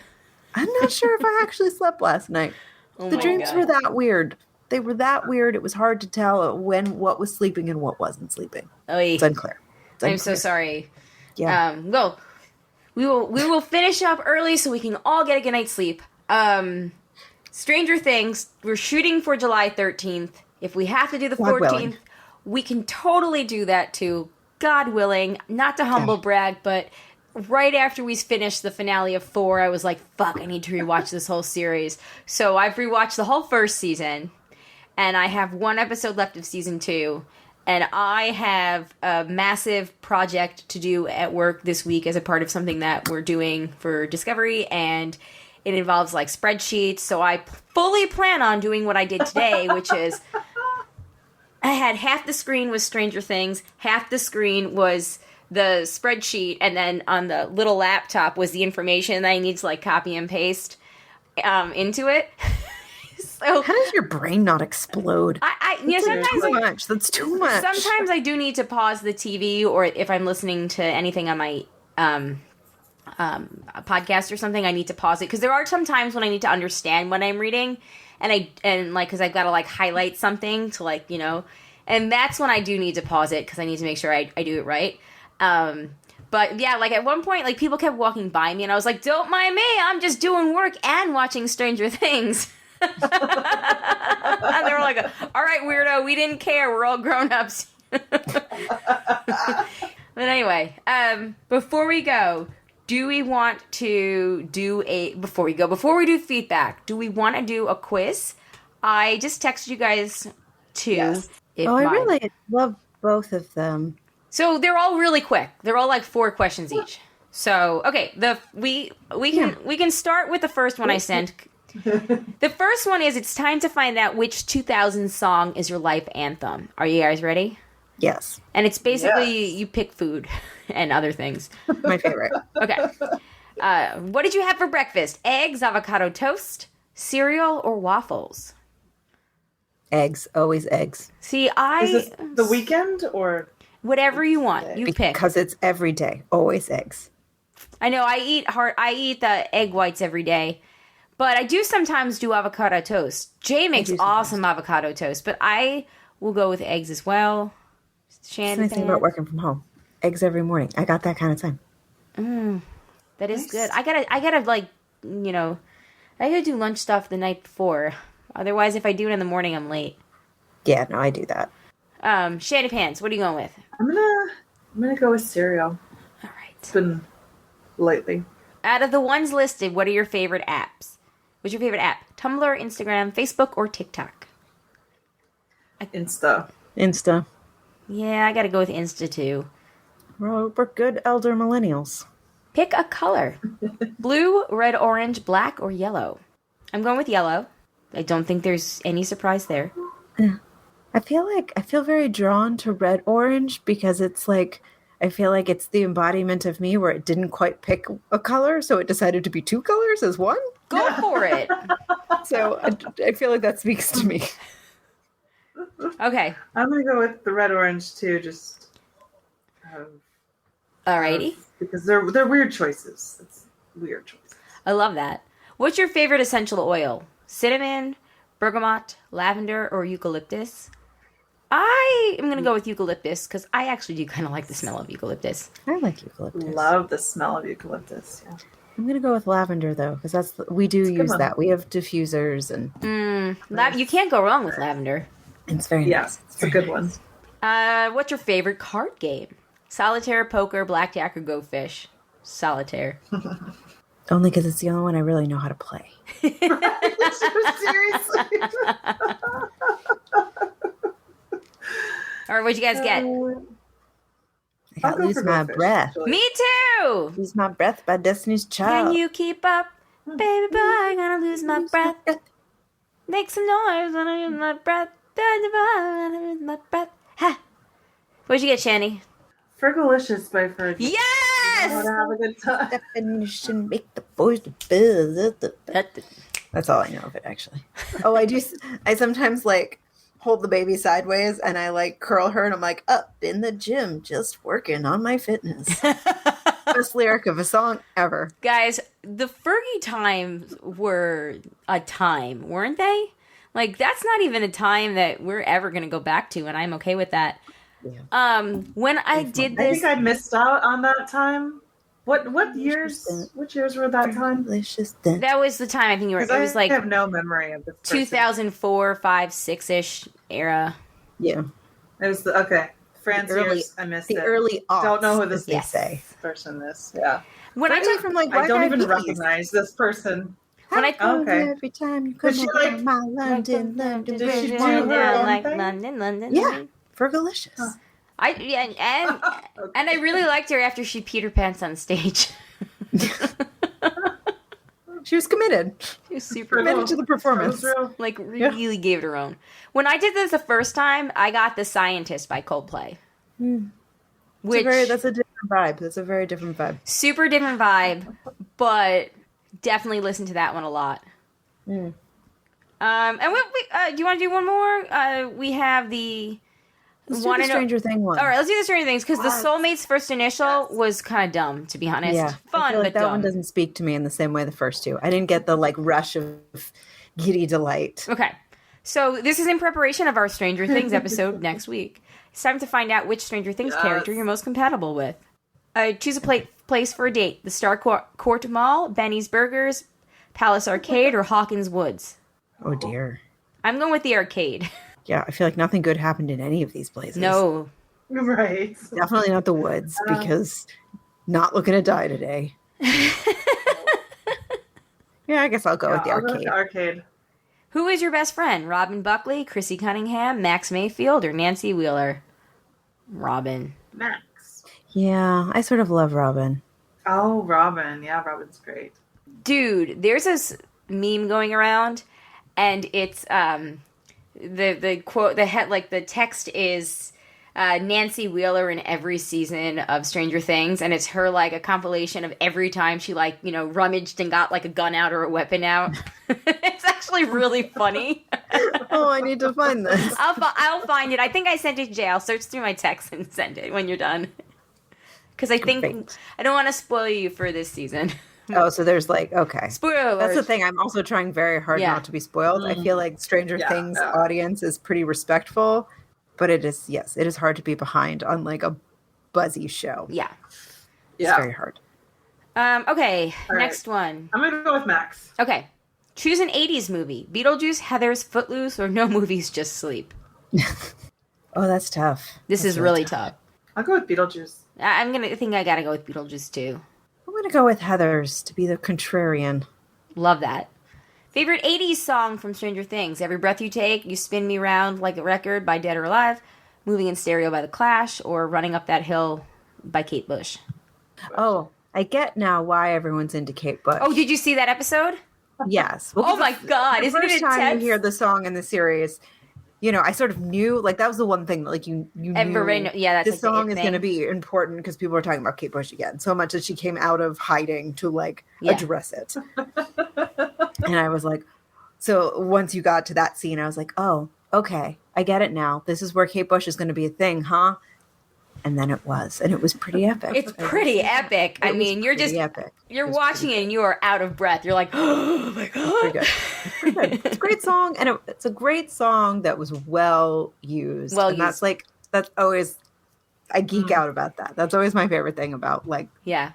I'm not sure if I actually slept last night. The dreams were that weird. They were that weird. It was hard to tell what was sleeping and what wasn't sleeping. It's unclear. I'm so sorry. Yeah. Well, we will finish up early so we can all get a good night's sleep. Stranger Things, we're shooting for July 13th. If we have to do the 14th, we can totally do that too. God willing. Not to humble brag, but right after we finished the finale of 4, I was like, fuck, I need to rewatch this whole series. So I've rewatched the whole first season, and I have 1 episode left of season 2. And I have a massive project to do at work this week as a part of something that we're doing for Discovery, and it involves like spreadsheets. So I fully plan on doing what I did today, which is I had half the screen was Stranger Things, half the screen was the spreadsheet, and then on the little laptop was the information that I need to like copy and paste into it. So how does your brain not explode? Sometimes that's too much. Sometimes I do need to pause the TV, or if I'm listening to anything on my a podcast or something, I need to pause it because there are some times when I need to understand what I'm reading, and because I've got to like highlight something to like and that's when I do need to pause it because I need to make sure I do it right. But yeah, like at one point, like people kept walking by me, and I was like, "Don't mind me, I'm just doing work and watching Stranger Things." And they were like, "All right, weirdo, we didn't care. We're all grown-ups." But anyway, before we go, do we want to do before we do feedback, do we want to do a quiz? I just texted you guys two. Yes. I really love both of them. So they're all really quick. They're all like 4 questions each. So okay, we can start with the first one I sent. The first one is, it's time to find out which 2000 song is your life anthem. Are you guys ready? Yes. And it's basically you pick food and other things. My favorite. Okay. What did you have for breakfast? Eggs, avocado toast, cereal, or waffles? Eggs. Always eggs. See, Is this the weekend or whatever you want. You pick. Because it's every day. Always eggs. I know. I eat the egg whites every day. But I do sometimes do avocado toast. Jay makes awesome avocado toast, but I will go with eggs as well. Shandy, the nice thing about working from home. Eggs every morning. I got that kind of time. That is good. I gotta like, I gotta do lunch stuff the night before. Otherwise, if I do it in the morning, I'm late. Yeah, no, I do that. Shandy Pants, what are you going with? I'm gonna go with cereal. All right. It's been lately. Out of the ones listed, what are your favorite apps? What's your favorite app? Tumblr, Instagram, Facebook, or TikTok? Insta. Yeah, I gotta go with Insta too. We're good elder millennials. Pick a color. Blue, red, orange, black, or yellow. I'm going with yellow. I don't think there's any surprise there. I feel very drawn to red orange because it's like I feel like it's the embodiment of me where it didn't quite pick a color, so it decided to be two colors as one. Go for it. So I feel like that speaks to me. Okay. I'm gonna go with the red orange too. Just Alrighty. because they're weird choices. It's weird choices. I love that. What's your favorite essential oil? Cinnamon, bergamot, lavender, or eucalyptus? I am going to go with eucalyptus because I actually do kind of like the smell of eucalyptus. I like eucalyptus. Love the smell of eucalyptus. Yeah. I'm gonna go with lavender though, because we do use that. We have diffusers and You can't go wrong with lavender. it's very nice. It's a good one. What's your favorite card game? Solitaire, poker, blackjack, or go fish? Solitaire. Only because it's the only one I really know how to play. Seriously. All right, what'd you guys get? I got Lose My Breath. Me too! Lose My Breath by Destiny's Child. Can you keep up? Baby boy, I'm gonna lose my breath. Make some noise when I lose my breath. Baby boy, I'm gonna lose my breath. Ha! What'd you get, Shandy? Fergalicious by Fergie. I Yes! want to have a good time. Definition, make the voice buzz. That's all I know of it, actually. Oh, I sometimes like hold the baby sideways and I like curl her and I'm like, up in the gym, just working on my fitness. Best lyric of a song ever. Guys, the Fergie times were a time, weren't they? Like, that's not even a time that we're ever going to go back to, and I'm okay with that. Yeah. When I did I this... think I missed out on that time. What years? Which years were that time? That was the time I think you were... It was like I have no memory of this person. 2004, 5, 6-ish era. Yeah. It was okay. France years. I missed the it. early aughts, Don't know who this they say. person is. Yeah. When I took from like I don't even Eyed Peas. recognize this person. When I Every time you come Did she, over like- my London, Did she do Yeah, her like own thing? London. Yeah, Fergalicious. Huh. And I really liked her after she peed her pants on stage. She was committed. She was super Committed to the performance. like really gave it her own. When I did this the first time, I got The Scientist by Coldplay. Which That's a different vibe. That's a very different vibe. super different vibe, but definitely listen to that one a lot. And do you want to do one more? We have the Let's do the Stranger Thing one. All right, let's do the Stranger Things because the Soulmate's first initial was kind of dumb, to be honest. Yeah, Fun, I feel like but that dumb. one doesn't speak to me in the same way the first two. I didn't get the like rush of giddy delight. Okay, so this is in preparation of our Stranger Things episode next week. It's time to find out which Stranger Things character you're most compatible with. Choose a place for a date: the Star Court Mall, Benny's Burgers, Palace Arcade, or Hawkins Woods. Oh dear. I'm going with the arcade. Yeah, I feel like nothing good happened in any of these places. No. Right. Definitely not the woods because not looking to die today. Yeah, I guess I'll go with the I'll go arcade. with the arcade. Who is your best friend? Robin Buckley, Chrissy Cunningham, Max Mayfield, or Nancy Wheeler? Robin. Max. Yeah, I sort of love Robin. Oh, Robin. Yeah, Robin's great. Dude, there's this meme going around, and it's the quote, the text is Nancy Wheeler in every season of Stranger Things, and it's her like a compilation of every time she like rummaged and got like a gun out or a weapon out. It's actually really funny. Oh, I need to find this. I'll find it. I think I sent it to Jay. I'll search through my texts and send it when you're done. Because I think Great. I don't want to spoil you for this season. Oh, so there's like, okay. Spoiler That's the alert. thing. I'm also trying very hard Yeah. not to be spoiled. I feel like Stranger Things yeah. audience is pretty respectful, but it is hard to be behind on like a buzzy show. Yeah. It's very hard. Okay, All right. next one. I'm going to go with Max. Okay. Choose an 80s movie. Beetlejuice, Heathers, Footloose, or no movies, just sleep. Oh, that's tough. This That's is really tough. I'll go with Beetlejuice. I think I gotta go with Beetlejuice too. I'm going to go with Heathers to be the contrarian. Love that. Favorite 80s song from Stranger Things? Every Breath You Take, You Spin Me Round Like a Record by Dead or Alive, Moving in Stereo by The Clash, or Running Up That Hill by Kate Bush. Oh, I get now why everyone's into Kate Bush. Oh, did you see that episode? Yes. Oh my God! The Isn't it first time intense? you hear the song in the series, I sort of knew, like, that was the one thing that, like, you Everybody knew yeah, that's this like the song it is going to thing. be important because people are talking about Kate Bush again so much that she came out of hiding to, like, Yeah. address it. And I was like, so once you got to that scene, I was like, oh, okay, I get it now. This is where Kate Bush is going to be a thing, huh? And then it was, and it was pretty epic. It's pretty epic. I mean, you're just epic. you're watching it and you are out of breath. You're like, oh my God. Pretty good. Pretty good. It's a great song, and it's a great song that was well used. Well and used. That's always, I geek out about that. That's always my favorite thing about, like, Yeah.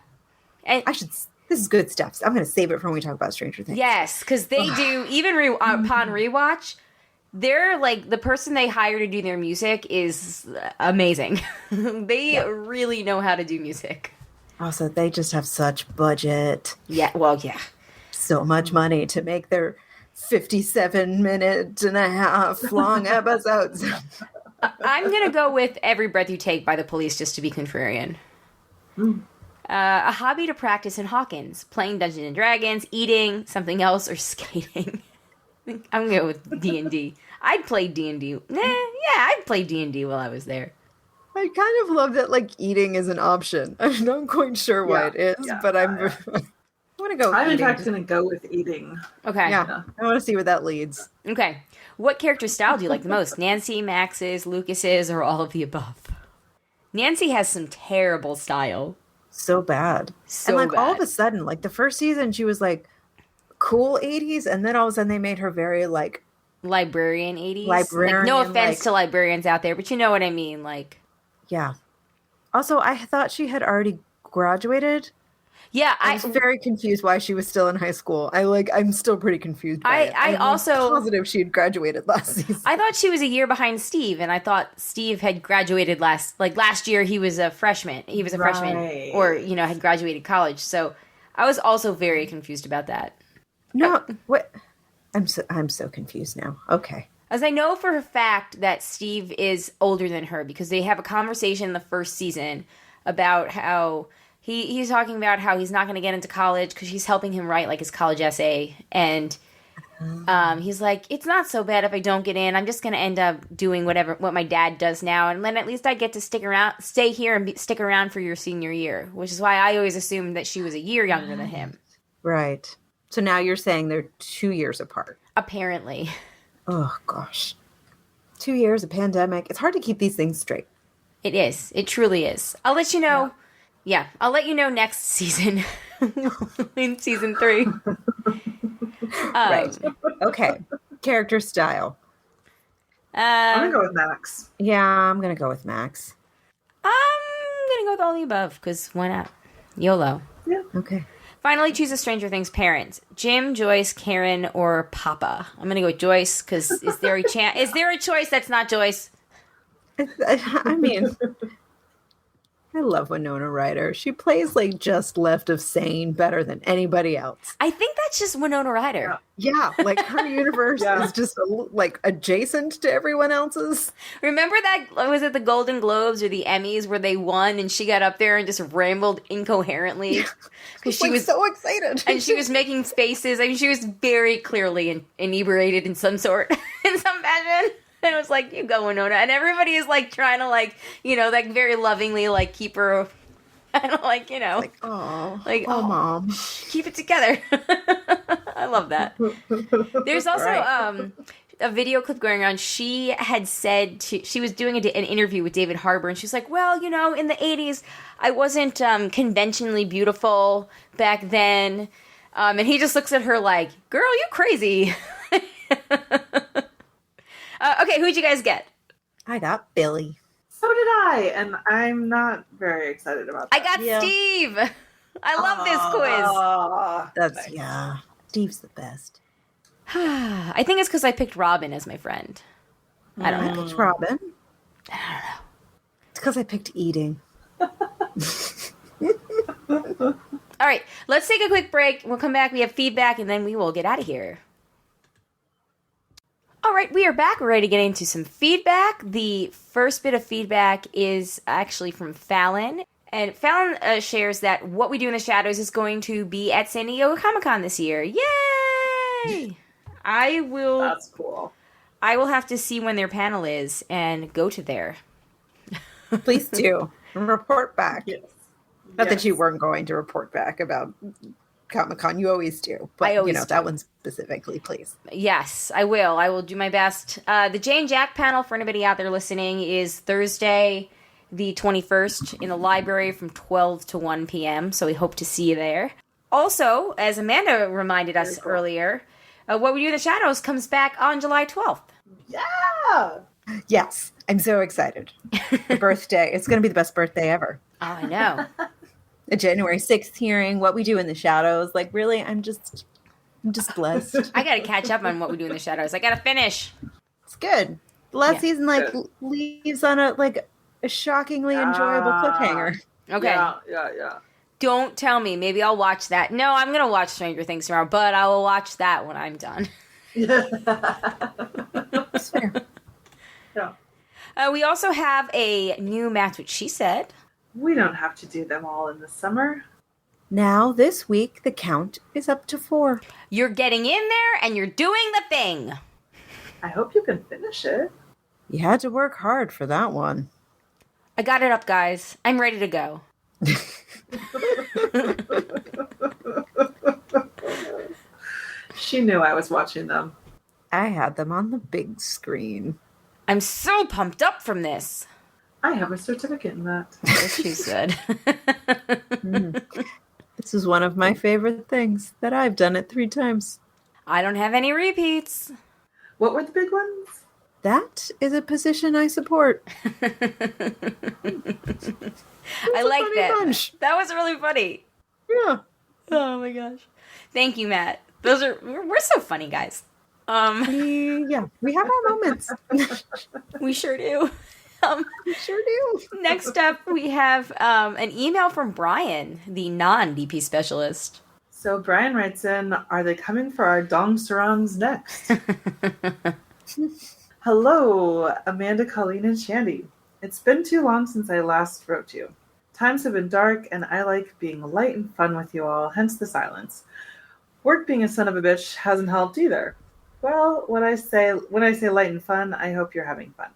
And this is good stuff. I'm going to save it for when we talk about Stranger Things. yes, because they do, even upon rewatch, they're like, the person they hire to do their music is amazing. They really know how to do music. Also, they just have such budget. Yeah, well, yeah. So much money to make their 57-minute-and-a-half long episodes. I'm going to go with Every Breath You Take by The Police just to be contrarian. A hobby to practice in Hawkins, playing Dungeons and Dragons, eating, something else, or skating. I'm going to go with D&D. I'd play D&D. I'd play D&D while I was there. I kind of love that, like, eating is an option. I'm not quite sure why it is, but I'm going to go with I'm in eating. fact going to go with eating. Okay. Yeah, I want to see where that leads. Okay. What character style do you like the most? Nancy, Max's, Lucas's, or all of the above? Nancy has some terrible style. So bad. So and, like, all of bad. a sudden, like, the first season, she was, like, cool 80s, and then all of a sudden they made her very, like... Librarian 80s. Librarian, like, no offense like- to librarians out there, but you know what I mean. Like, Yeah. Also, I thought she had already graduated. yeah, I was very confused why she was still in high school. I'm still pretty confused by it. I I'm also- positive she had graduated last season. I thought she was a year behind Steve, and I thought Steve had graduated last year. He was a freshman. He was a freshman, Right. or had graduated college. So I was also very confused about that. No, what? I'm so confused now. Okay. As I know for a fact that Steve is older than her because they have a conversation in the first season about how he's talking about how he's not going to get into college because she's helping him write like his college essay, and he's like, it's not so bad if I don't get in. I'm just going to end up doing what my dad does now, and then at least I get to stay here and stick around for your senior year, which is why I always assumed that she was a year younger than him. Right. So now you're saying they're 2 years apart. Apparently. Oh, gosh. 2 years, a pandemic. It's hard to keep these things straight. It is. It truly is. I'll let you know. Yeah, I'll let you know next season. In season 3. Right. Okay. Character style. I'm going to go with Max. Yeah, I'm going to go with Max. I'm going to go with all the above, because why not? YOLO. Okay. Finally, choose a Stranger Things parent. Jim, Joyce, Karen, or Papa. I'm going to go with Joyce, because is there a choice that's not Joyce? I mean, I love Winona Ryder. She plays, like, just left of sane better than anybody else. I think that's just Winona Ryder. Yeah, like, her universe is just, like, adjacent to everyone else's. Remember that, was it the Golden Globes or the Emmys where they won and she got up there and just rambled incoherently? Because She was so excited. And she was making faces. I mean, she was very clearly inebriated in some sort, in some fashion. And it was like, you go, Winona. And everybody is, like, trying to, like, like, very lovingly, like, keep her, and, like, like, oh, like, oh, Mom. keep it together. I love that. There's also a video clip going around. She had said she was doing an interview with David Harbour, and she's like, well, in the 80s, I wasn't conventionally beautiful back then. And he just looks at her like, girl, you crazy. Okay, who'd you guys get? I got Billy. So did I, and I'm not very excited about I that. got Steve. I love this quiz. That's, yeah. Steve's the best. I think it's because I picked Robin as my friend. I don't know. I picked Robin. I don't know. It's because I picked eating. All right, let's take a quick break. We'll come back. We have feedback, and then we will get out of here. All right, we are back. We're ready to get into some feedback. The first bit of feedback is actually from Fallon. And Fallon shares that What We Do in the Shadows is going to be at San Diego Comic-Con this year. Yay! That's cool. I will have to see when their panel is and go to there. Please do. And report back. Yes. Not that you weren't going to report back about Comic-Con. You always do. But, I always do. that one specifically, please. Yes, I will. I will do my best. The Jane Jack panel, for anybody out there listening, is Thursday, the 21st, in the library from 12 to 1 p.m., so we hope to see you there. Also, as Amanda reminded us earlier, What We Do in the Shadows comes back on July 12th. Yeah! Yes. I'm so excited. The birthday. It's going to be the best birthday ever. Oh, I know. The January 6th hearing, What We Do in the Shadows. Like, really, I'm just blessed. I gotta catch up on What We Do in the Shadows. I gotta finish. It's good. The last season, leaves on a shockingly enjoyable cliffhanger. Okay. Yeah. Don't tell me. Maybe I'll watch that. No, I'm gonna watch Stranger Things tomorrow, but I will watch that when I'm done. That's fair. Yeah. We also have a new Match What She Said. We don't have to do them all in the summer. Now, this week, the count is up to 4. You're getting in there and you're doing the thing. I hope you can finish it. You had to work hard for that one. I got it up, guys. I'm ready to go. She knew I was watching them. I had them on the big screen. I'm so pumped up from this. I have a certificate in that. As she said. This is one of my favorite things that I've done it 3 times. I don't have any repeats. What were the big ones? That is a position I support. I like that. Bunch. That was really funny. Yeah. Oh my gosh. Thank you, Matt. We're so funny, guys. We have our moments. We sure do. We sure do. Next up, we have an email from Brian, the non-DP specialist. So Brian writes in, are they coming for our dong sarongs next? Hello, Amanda, Colleen, and Shandy. It's been too long since I last wrote you. Times have been dark, and I like being light and fun with you all, hence the silence. Work being a son of a bitch hasn't helped either. Well, when I say light and fun, I hope you're having fun.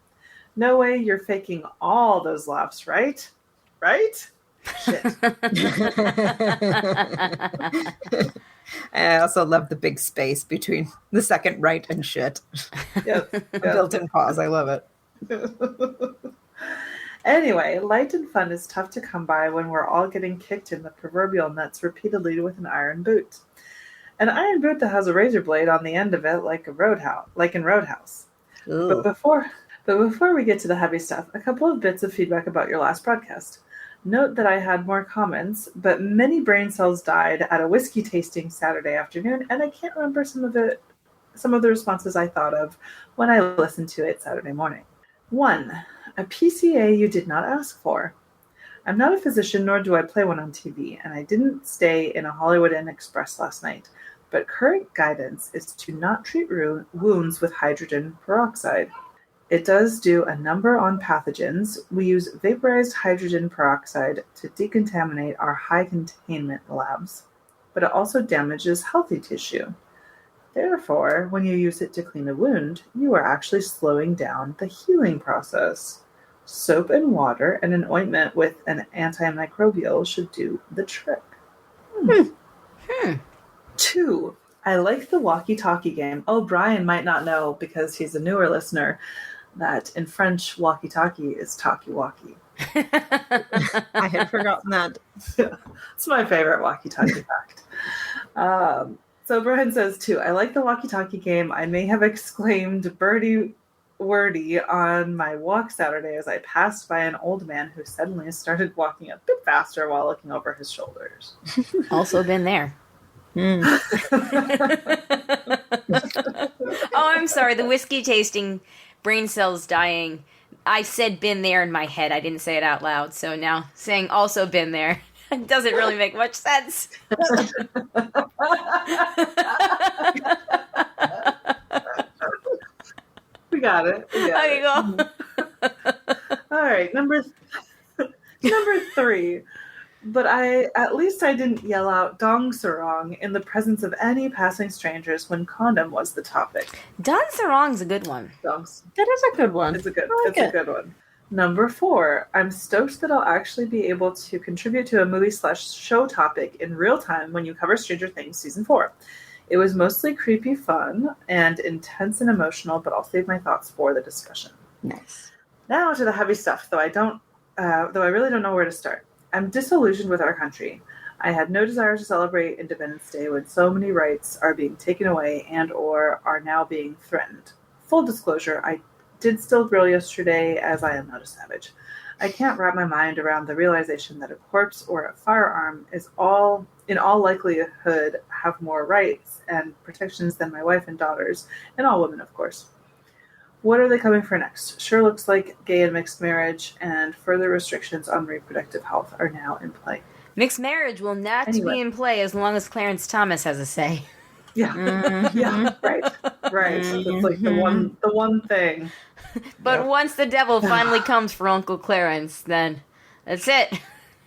No way you're faking all those laughs, right? Right? Shit. I also love the big space between the second right and shit. Yes. A built-in pause. I love it. Anyway, light and fun is tough to come by when we're all getting kicked in the proverbial nuts repeatedly with an iron boot. An iron boot that has a razor blade on the end of it like in Roadhouse. But before we get to the heavy stuff, a couple of bits of feedback about your last podcast. Note that I had more comments, but many brain cells died at a whiskey tasting Saturday afternoon, and I can't remember some of the responses I thought of when I listened to it Saturday morning. 1. A PCA you did not ask for. I'm not a physician, nor do I play one on TV, and I didn't stay in a Hollywood Inn Express last night, but current guidance is to not treat wounds with hydrogen peroxide. It does do a number on pathogens. We use vaporized hydrogen peroxide to decontaminate our high containment labs, but it also damages healthy tissue. Therefore, when you use it to clean a wound, you are actually slowing down the healing process. Soap and water and an ointment with an antimicrobial should do the trick. 2. I like the walkie-talkie game. Oh, Brian might not know, because he's a newer listener, that in French, walkie-talkie is talkie-walkie. I had forgotten that. It's my favorite walkie-talkie fact. So Brian says, too, I like the walkie-talkie game. I may have exclaimed birdie wordy on my walk Saturday as I passed by an old man who suddenly started walking a bit faster while looking over his shoulders. Also been there. Oh, I'm sorry. The whiskey tasting, brain cells dying. I said been there in my head. I didn't say it out loud. So now saying also been there doesn't really make much sense. We got it. There you go. All right. Number 3. But at least I didn't yell out Dong Sarong in the presence of any passing strangers when condom was the topic. Don Sarong's a good one. Dongs. That is a good one. It's a good, I like a good one. Number 4, I'm stoked that I'll actually be able to contribute to a movie/show topic in real time when you cover Stranger Things Season 4. It was mostly creepy fun and intense and emotional, but I'll save my thoughts for the discussion. Nice. Now to the heavy stuff, though I really don't know where to start. I'm disillusioned with our country. I had no desire to celebrate Independence Day when so many rights are being taken away and or are now being threatened. Full disclosure, I did still grill yesterday, as I am not a savage. I can't wrap my mind around the realization that a corpse or a firearm is in all likelihood have more rights and protections than my wife and daughters, and all women, of course. What are they coming for next? Sure looks like gay and mixed marriage and further restrictions on reproductive health are now in play. Mixed marriage will not be in play as long as Clarence Thomas has a say. Yeah, yeah, right. It's like the one thing. But once the devil finally comes for Uncle Clarence, then that's it.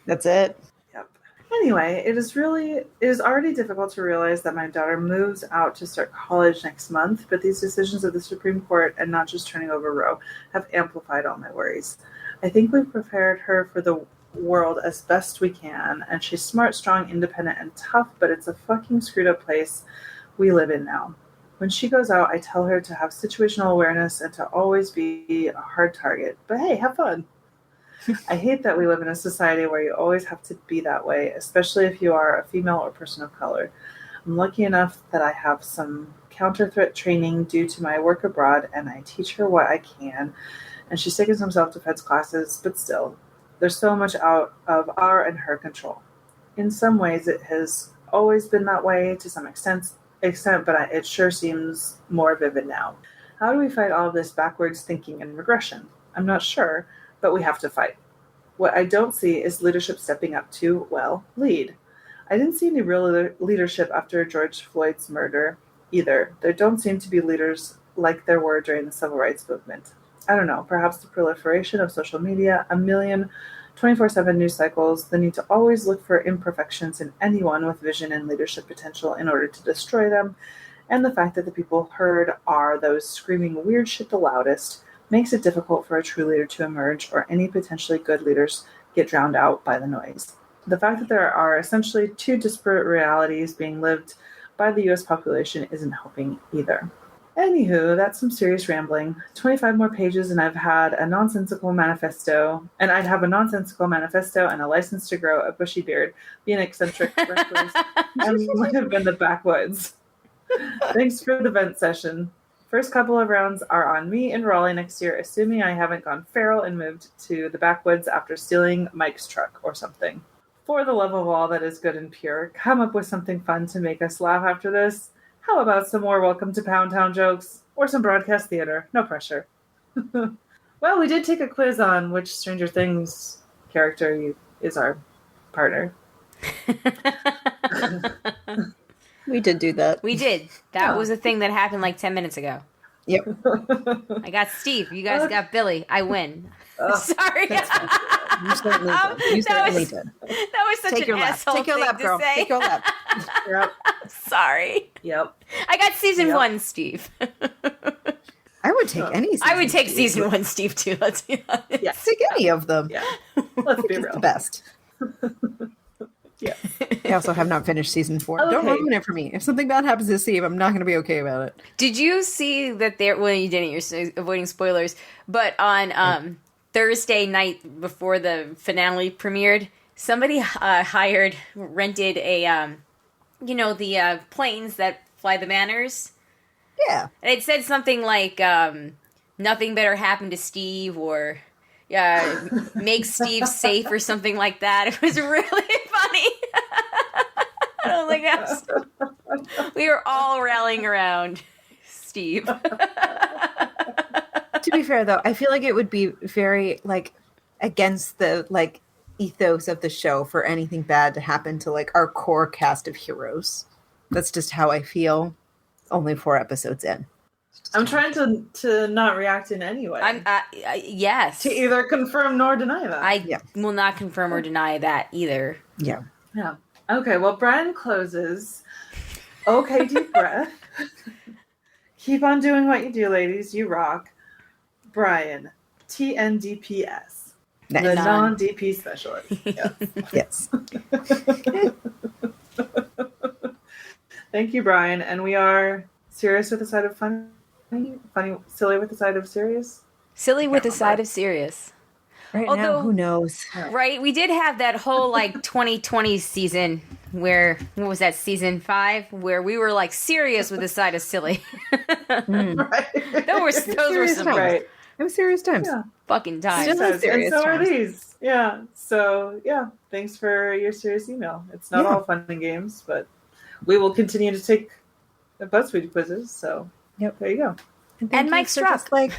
That's it. Yep. Anyway, it is already difficult to realize that my daughter moves out to start college next month, but these decisions of the Supreme Court and not just turning over Roe have amplified all my worries. I think we've prepared her for the world as best we can, and she's smart, strong, independent, and tough, but it's a fucking screwed up place we live in now. When she goes out, I tell her to have situational awareness and to always be a hard target. But hey, have fun. I hate that we live in a society where you always have to be that way, especially if you are a female or person of color. I'm lucky enough that I have some counter-threat training due to my work abroad, and I teach her what I can, and she's taken some self-defense classes, but still, there's so much out of our and her control. In some ways, it has always been that way to some extent, but it sure seems more vivid now. How do we fight all of this backwards thinking and regression? I'm not sure, but we have to fight. What I don't see is leadership stepping up to, well, lead. I didn't see any real leadership after George Floyd's murder either. There don't seem to be leaders like there were during the civil rights movement. I don't know, perhaps the proliferation of social media, a million 24/7 news cycles, the need to always look for imperfections in anyone with vision and leadership potential in order to destroy them, and the fact that the people heard are those screaming weird shit the loudest makes it difficult for a true leader to emerge, or any potentially good leaders get drowned out by the noise. The fact that there are essentially two disparate realities being lived by the U.S. population isn't helping either. Anywho, that's some serious rambling. 25 more pages and I'd have a nonsensical manifesto and a license to grow a bushy beard, be an eccentric recluse, and live in the backwoods. Thanks for the vent session. First couple of rounds are on me in Raleigh next year, assuming I haven't gone feral and moved to the backwoods after stealing Mike's truck or something. For the love of all that is good and pure, come up with something fun to make us laugh after this. How about some more Welcome to Pound Town jokes? Or some broadcast theater? No pressure. Well, we did take a quiz on which Stranger Things character is our partner. We did do that. We did. That was a thing that happened like 10 minutes ago. Yep. I got Steve. You guys got Billy. I win. Sorry. You certainly did. You certainly did. That was such an asshole Take your thing lap, to girl. say. Take your lap. Yep. Sorry. Yep. I got season 1, Steve. I would take any season. I would take season 1, Steve, too. Let's be honest. Yeah. Take any of them. Yeah. Let's be It's real. the best. Yeah. I also have not finished season 4. Okay. Don't ruin it for me. If something bad happens to Steve, I'm not going to be okay about it. Did you see that well, you didn't, you're avoiding spoilers, but on Thursday night before the finale premiered, somebody rented a, the planes that fly the banners. Yeah. And it said something like, nothing better happened to Steve, or make Steve safe, or something like that. It was really funny. I was like, we were all rallying around Steve. To be fair, though, I feel like it would be very, against the, ethos of the show for anything bad to happen to, our core cast of heroes. That's just how I feel. Only 4 episodes in. I'm trying to not react in any way. Yes. To either confirm nor deny that. I will not confirm or deny that either. Yeah. Yeah. Okay, well, Brian closes. Okay, deep breath. Keep on doing what you do, ladies. You rock. Brian, TNDPS. The non-DP specialist. Yes. Yes. Thank you, Brian. And we are serious with a side of funny, silly with a side of serious? Silly with a side of serious. Right Although, now, who knows? Right, we did have that whole like 2020 season where, what was that, season 5, where we were like serious with a side of silly. Right. Those were some right. It was serious times. Yeah. fucking times. Still is And so are times. these. Yeah. So, yeah. Thanks for your serious email. It's not all fun and games, but we will continue to take the BuzzFeed quizzes. So, there you go. And Mike Struck. Just like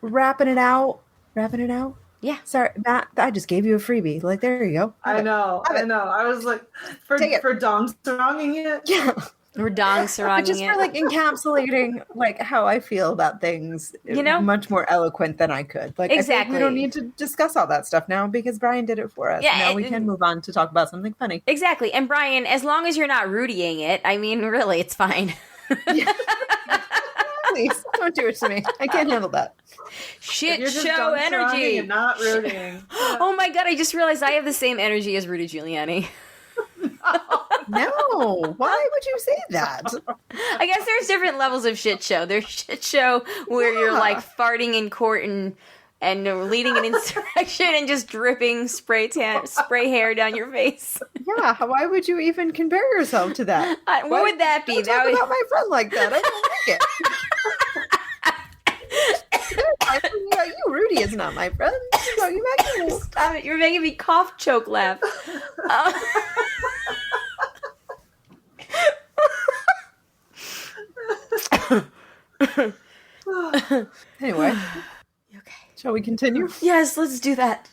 wrapping it out. Yeah. Sorry, Matt, I just gave you a freebie. Like, there you go. I know. I was like, for Dom surrounding it. Yeah. We're dong surrounding Just for like encapsulating like how I feel about things, You know? much more eloquent than I could. Like, I think Exactly. we don't need to discuss all that stuff now because Brian did it for us. Yeah, Now we can move on to talk about something funny. Exactly. And Brian, as long as you're not Rudying it, I mean, really, it's fine. Please don't do it to me. I can't handle that. Shit You're just show Dom surrounding energy. and not rooting. Oh my god, I just realized I have the same energy as Rudy Giuliani. No, why would you say that? I guess there's different levels of shit show. There's shit show where you're like farting in court and leading an insurrection and just dripping spray hair down your face. Yeah, why would you even compare yourself to that? What would that be? Don't talk about my friend like that. I don't like it. You, Rudy is not my friend. It's about you, Maggie. Stop it! You're making me cough, choke, laugh. Anyway, Okay. shall we continue? Yes, let's do that.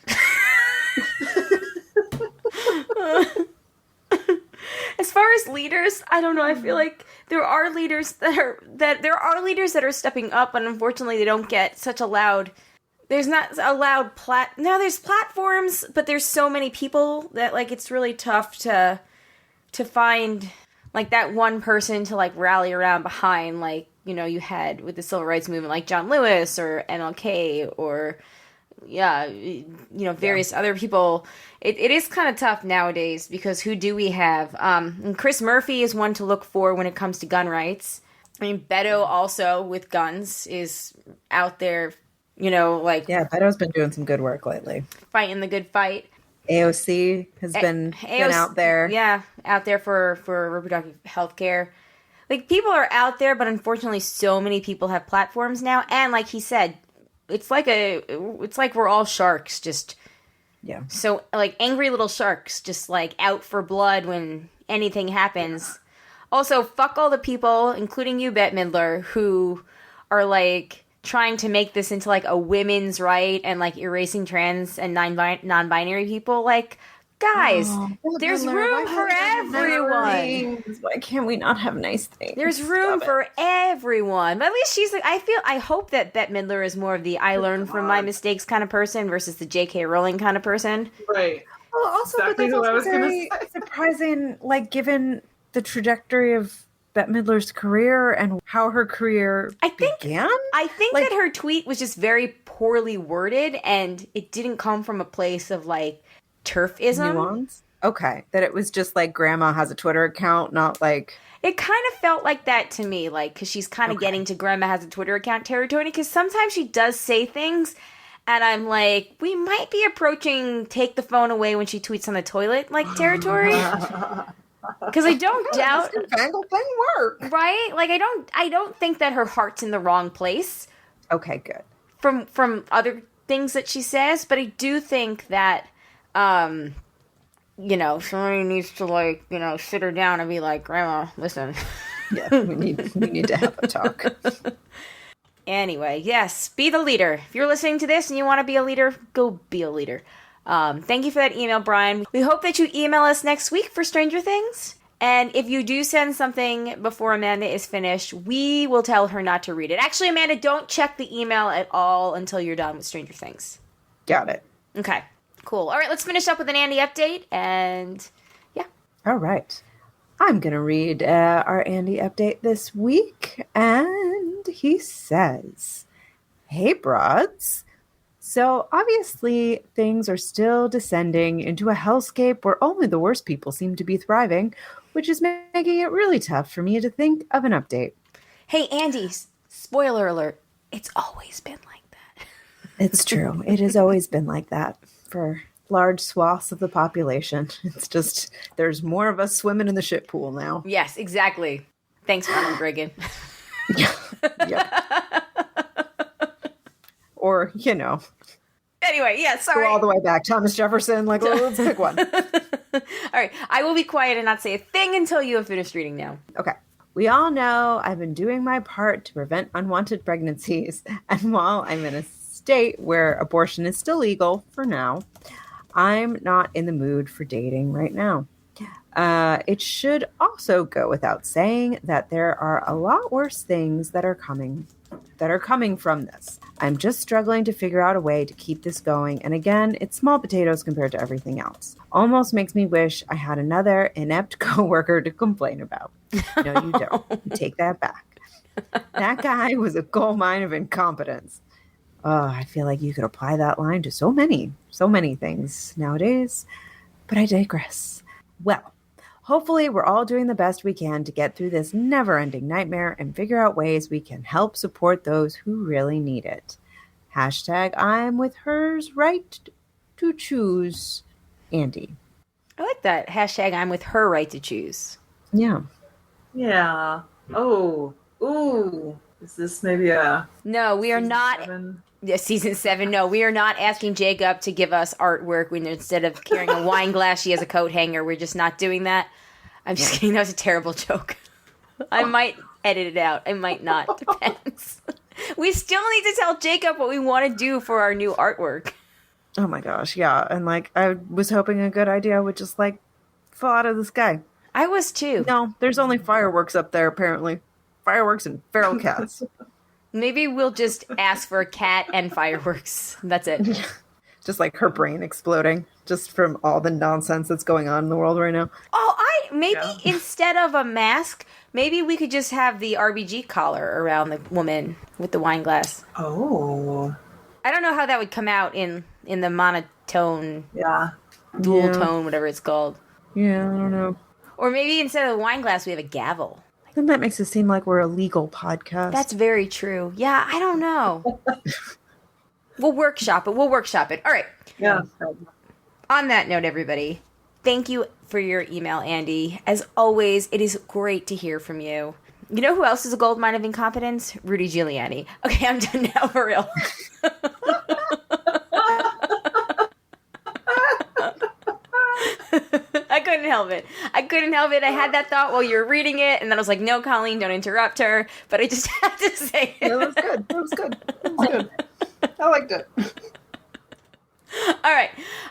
As far as leaders, I don't know. I feel like there are leaders that are stepping up, and unfortunately, they don't get such a loud. There's not a loud there's platforms, but there's so many people that like it's really tough to find like that one person to like rally around behind, like, you know, you had with the civil rights movement, like John Lewis or MLK or various other people. It is kind of tough nowadays because who do we have? And Chris Murphy is one to look for when it comes to gun rights. I mean, Beto also with guns is out there, you know, like Beto's been doing some good work lately. fighting the good fight. AOC has been out there. Yeah, out there for reproductive health care. Like, people are out there, but unfortunately so many people have platforms now. And like he said, it's like we're all sharks, just so like angry little sharks, just like out for blood when anything happens. Also, fuck all the people, including you, Bette Midler, who are like trying to make this into like a women's right and like erasing trans and non-binary people. Like, guys, there's room for everyone. Why can't we not have nice things? There's room for everyone. But at least she's like, I hope that Bette Midler is more of the I learn from my mistakes kind of person versus the J.K. Rowling kind of person. Right. Well, also, Exactly but what I that's was also gonna very say. surprising, like, given the trajectory of Bette Midler's career and how her career began. I think that her tweet was just very poorly worded, and it didn't come from a place of like turfism. Nuance? Okay. That it was just like grandma has a Twitter account, not like... It kind of felt like that to me, like, because she's kind of getting to grandma has a Twitter account territory, because sometimes she does say things, and I'm like, we might be approaching take the phone away when she tweets on the toilet, like, territory. Because I don't doubt... This newfangled thing work. Right? Like, I don't think that her heart's in the wrong place. Okay, good. From other things that she says, but I do think that, you know, somebody needs to, like, you know, sit her down and be like, Grandma, listen. Yeah, we need to have a talk. Anyway, yes, be the leader. If you're listening to this and you want to be a leader, go be a leader. Thank you for that email, Brian. We hope that you email us next week for Stranger Things. And if you do send something before Amanda is finished, we will tell her not to read it. Actually, Amanda, don't check the email at all until you're done with Stranger Things. Got it. Okay, cool. All right, let's finish up with an Andy update, and yeah. All right. I'm going to read our Andy update this week, and he says, "Hey, broads. So obviously things are still descending into a hellscape where only the worst people seem to be thriving, which is making it really tough for me to think of an update." Hey, Andy, spoiler alert, it's always been like that. It's true. It has always been like that for large swaths of the population. It's just, there's more of us swimming in the shit pool now. Yes, exactly. Thanks, Ronald Reagan. Yeah. Or, Anyway, yeah, sorry. go all the way back. Thomas Jefferson, let's pick one. All right, I will be quiet and not say a thing until you have finished reading now. Okay. We all know I've been doing my part to prevent unwanted pregnancies, and while I'm in a state where abortion is still legal for now, I'm not in the mood for dating right now. It should also go without saying that there are a lot worse things that are coming from this. I'm just struggling to figure out a way to keep this going, and again, it's small potatoes compared to everything else. Almost makes me wish I had another inept coworker to complain about. No, you don't. Take that back. That guy was a gold mine of incompetence. Oh, I feel like you could apply that line to so many things nowadays. But I digress. Well, hopefully we're all doing the best we can to get through this never-ending nightmare and figure out ways we can help support those who really need it. Hashtag I'm with hers right to choose, Andy. I like that. Hashtag I'm with her right to choose. Yeah. Yeah. Oh. Ooh. Is this maybe a... No, we are not... 7? Yeah, season 7. No, we are not asking Jacob to give us artwork when instead of carrying a wine glass, she has a coat hanger. We're just not doing that. I'm just kidding. That was a terrible joke. I might edit it out. I might not. Depends. We still need to tell Jacob what we want to do for our new artwork. Oh my gosh, yeah. And I was hoping a good idea would just fall out of the sky. I was too. No, there's only fireworks up there, apparently. Fireworks and feral cats. Maybe we'll just ask for a cat and fireworks. That's it. Just her brain exploding just from all the nonsense that's going on in the world right now. Oh, instead of a mask, maybe we could just have the RBG collar around the woman with the wine glass. Oh. I don't know how that would come out in the monotone, dual tone, whatever it's called. Yeah, I don't know. Or maybe instead of a wine glass, we have a gavel. Then that makes it seem like we're a legal podcast. That's very true. Yeah, I don't know. We'll workshop it. All right. Yeah. On that note, everybody, thank you for your email, Andy. As always, it is great to hear from you. You know who else is a gold mine of incompetence? Rudy Giuliani. Okay, I'm done now for real. I couldn't help it. I had that thought while you were reading it, and then I was like, no, Colleen, don't interrupt her. But I just had to say it. Yeah, that was good. I liked it. All right.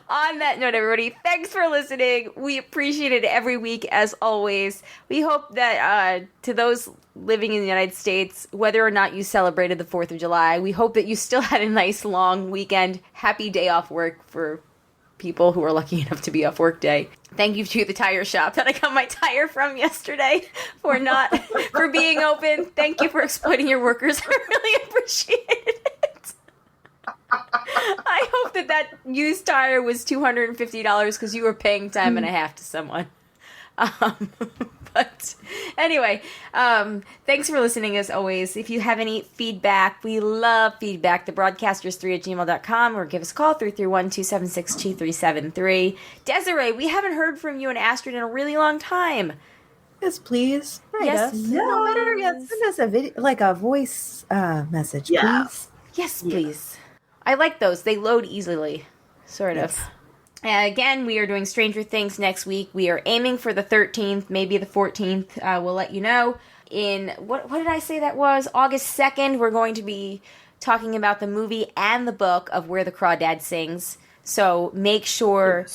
On that note, everybody, thanks for listening. We appreciate it every week, as always. We hope that to those living in the United States, whether or not you celebrated the 4th of July, we hope that you still had a nice long weekend. Happy day off work for people who are lucky enough to be off work day. Thank you to the tire shop that I got my tire from yesterday for being open. Thank you for exploiting your workers. I really appreciate it. I hope that used tire was $250 because you were paying time and a half to someone. But anyway, thanks for listening as always. If you have any feedback, we love feedback. Thebroadcasters3@gmail.com or give us a call 331-276-2373. Desiree, we haven't heard from you and Astrid in a really long time. Yes, please. Write Yes, us. please. No matter, send us a video, a voice message, please. Yes, please. I like those. They load easily, sort of. Again, we are doing Stranger Things next week. We are aiming for the 13th, maybe the 14th. We'll let you know. In, what did I say that was? August 2nd, we're going to be talking about the movie and the book of Where the Crawdad Sings. So make sure...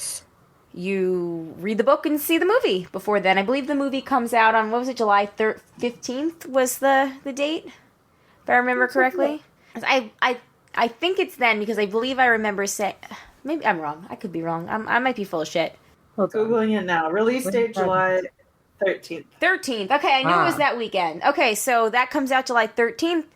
you read the book and see the movie before then. I believe the movie comes out on, what was it, July 15th was the date, if I remember correctly. I think it's then, because I believe I remember saying, maybe I'm wrong. I could be wrong. I might be full of shit. Hold on. Googling it now. Release date July 13th. 13th. Okay, I knew it was that weekend. Okay, so that comes out July 13th.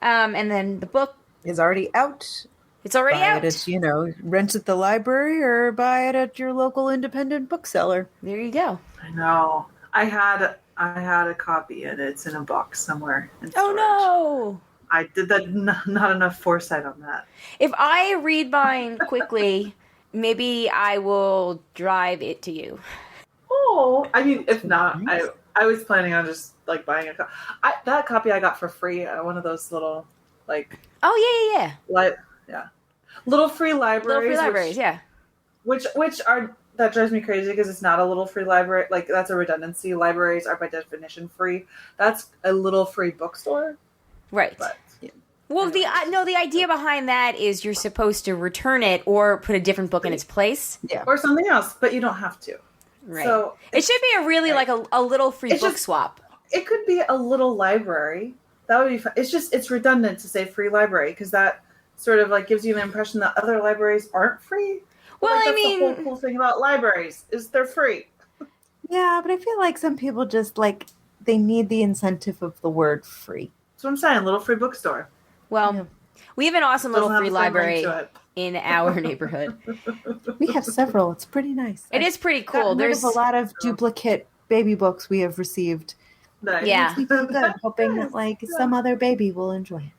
And then the book Is already out. It's already buy out. it at, rent at the library or buy it at your local independent bookseller. There you go. I know. I had a copy and it's in a box somewhere. In Oh storage. no! I did that. Not enough foresight on that. If I read mine quickly, maybe I will drive it to you. Oh, I mean, if not, Nice. I was planning on just like buying a copy. That copy I got for free at one of those little Oh yeah. little free libraries. Little free libraries, yeah. Which are, that drives me crazy because it's not a little free library. Like, that's a redundancy. Libraries are by definition free. That's a little free bookstore. Right. But Well, the idea behind that is you're supposed to return it or put a different book in its place. Yeah. or something else, but you don't have to. Right. So It should be a really like a little free It's book just- swap. it could be a little library. That would be fun. It's redundant to say free library because that sort of like gives you the impression that other libraries aren't free. Well, Like, I that's the whole mean, cool thing about libraries is they're free. Yeah, but I feel like some people just they need the incentive of the word free. That's what I'm saying. Little free bookstore. well, Yeah. we have an awesome little Doesn't have free the same ring library to it. in our neighborhood. We have several. It's pretty nice. It is pretty Gotten cool. rid There's of a lot of duplicate baby books we have received. Nice. Yeah. Makes me feel good, hoping that some other baby will enjoy it.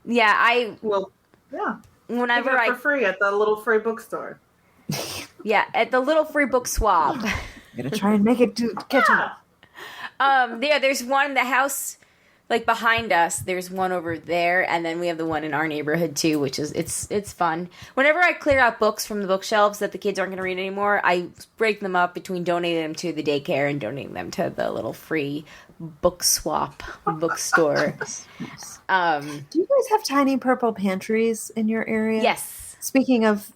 yeah, Well, yeah. whenever Pick it up for free at the little free bookstore. at the little free book swap. I'm gonna try and make it to catch up. There's one in the house like behind us. There's one over there, and then we have the one in our neighborhood too, which is it's fun. Whenever I clear out books from the bookshelves that the kids aren't going to read anymore, I break them up between donating them to the daycare and donating them to the little free book swap bookstore. Do you guys have tiny purple pantries in your area? Yes. Speaking of,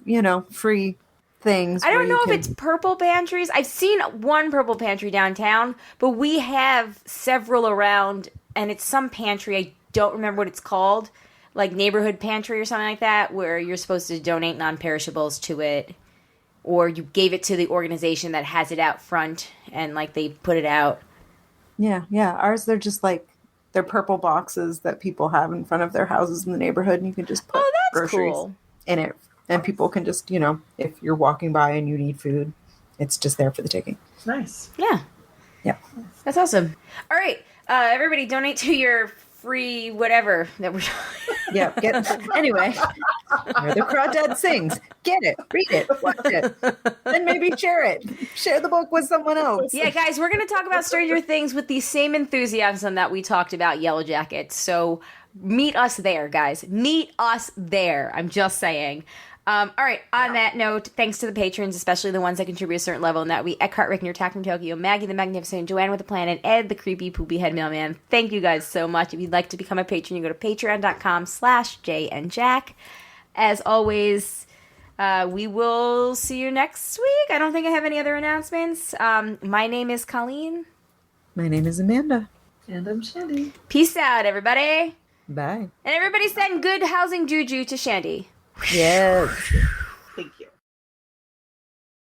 free things. I where don't you know can- if it's purple pantries. I've seen one purple pantry downtown, but we have several around, and it's some pantry. I don't remember what it's called, like neighborhood pantry or something like that, where you're supposed to donate non-perishables to it, or you gave it to the organization that has it out front, and like they put it out. Yeah. Ours, they're just they're purple boxes that people have in front of their houses in the neighborhood, and you can just put Oh, that's groceries cool. in it. And people can just, if you're walking by and you need food, it's just there for the taking. Nice. Yeah. Yeah. That's awesome. All right, everybody donate to your free whatever that we're Yeah. Anyway, where the crawdad sings. Get it, read it, watch it, then maybe share it. Share the book with someone else. Yeah, guys, we're going to talk about Stranger Things with the same enthusiasm that we talked about Yellow Jackets. So meet us there, guys. Meet us there. I'm just saying. All right, on that note, thanks to the patrons, especially the ones that contribute a certain level, and that we Eckhart, Rick, Tack from Tokyo, Maggie the Magnificent, Joanne with the Plan, and Ed the Creepy Poopy Head Mailman. Thank you guys so much. If you'd like to become a patron, you go to patreon.com/JandJack. As always, we will see you next week. I don't think I have any other announcements. My name is Colleen. My name is Amanda. And I'm Shandy. Peace out, everybody. Bye. And everybody send good housing juju to Shandy. Yes.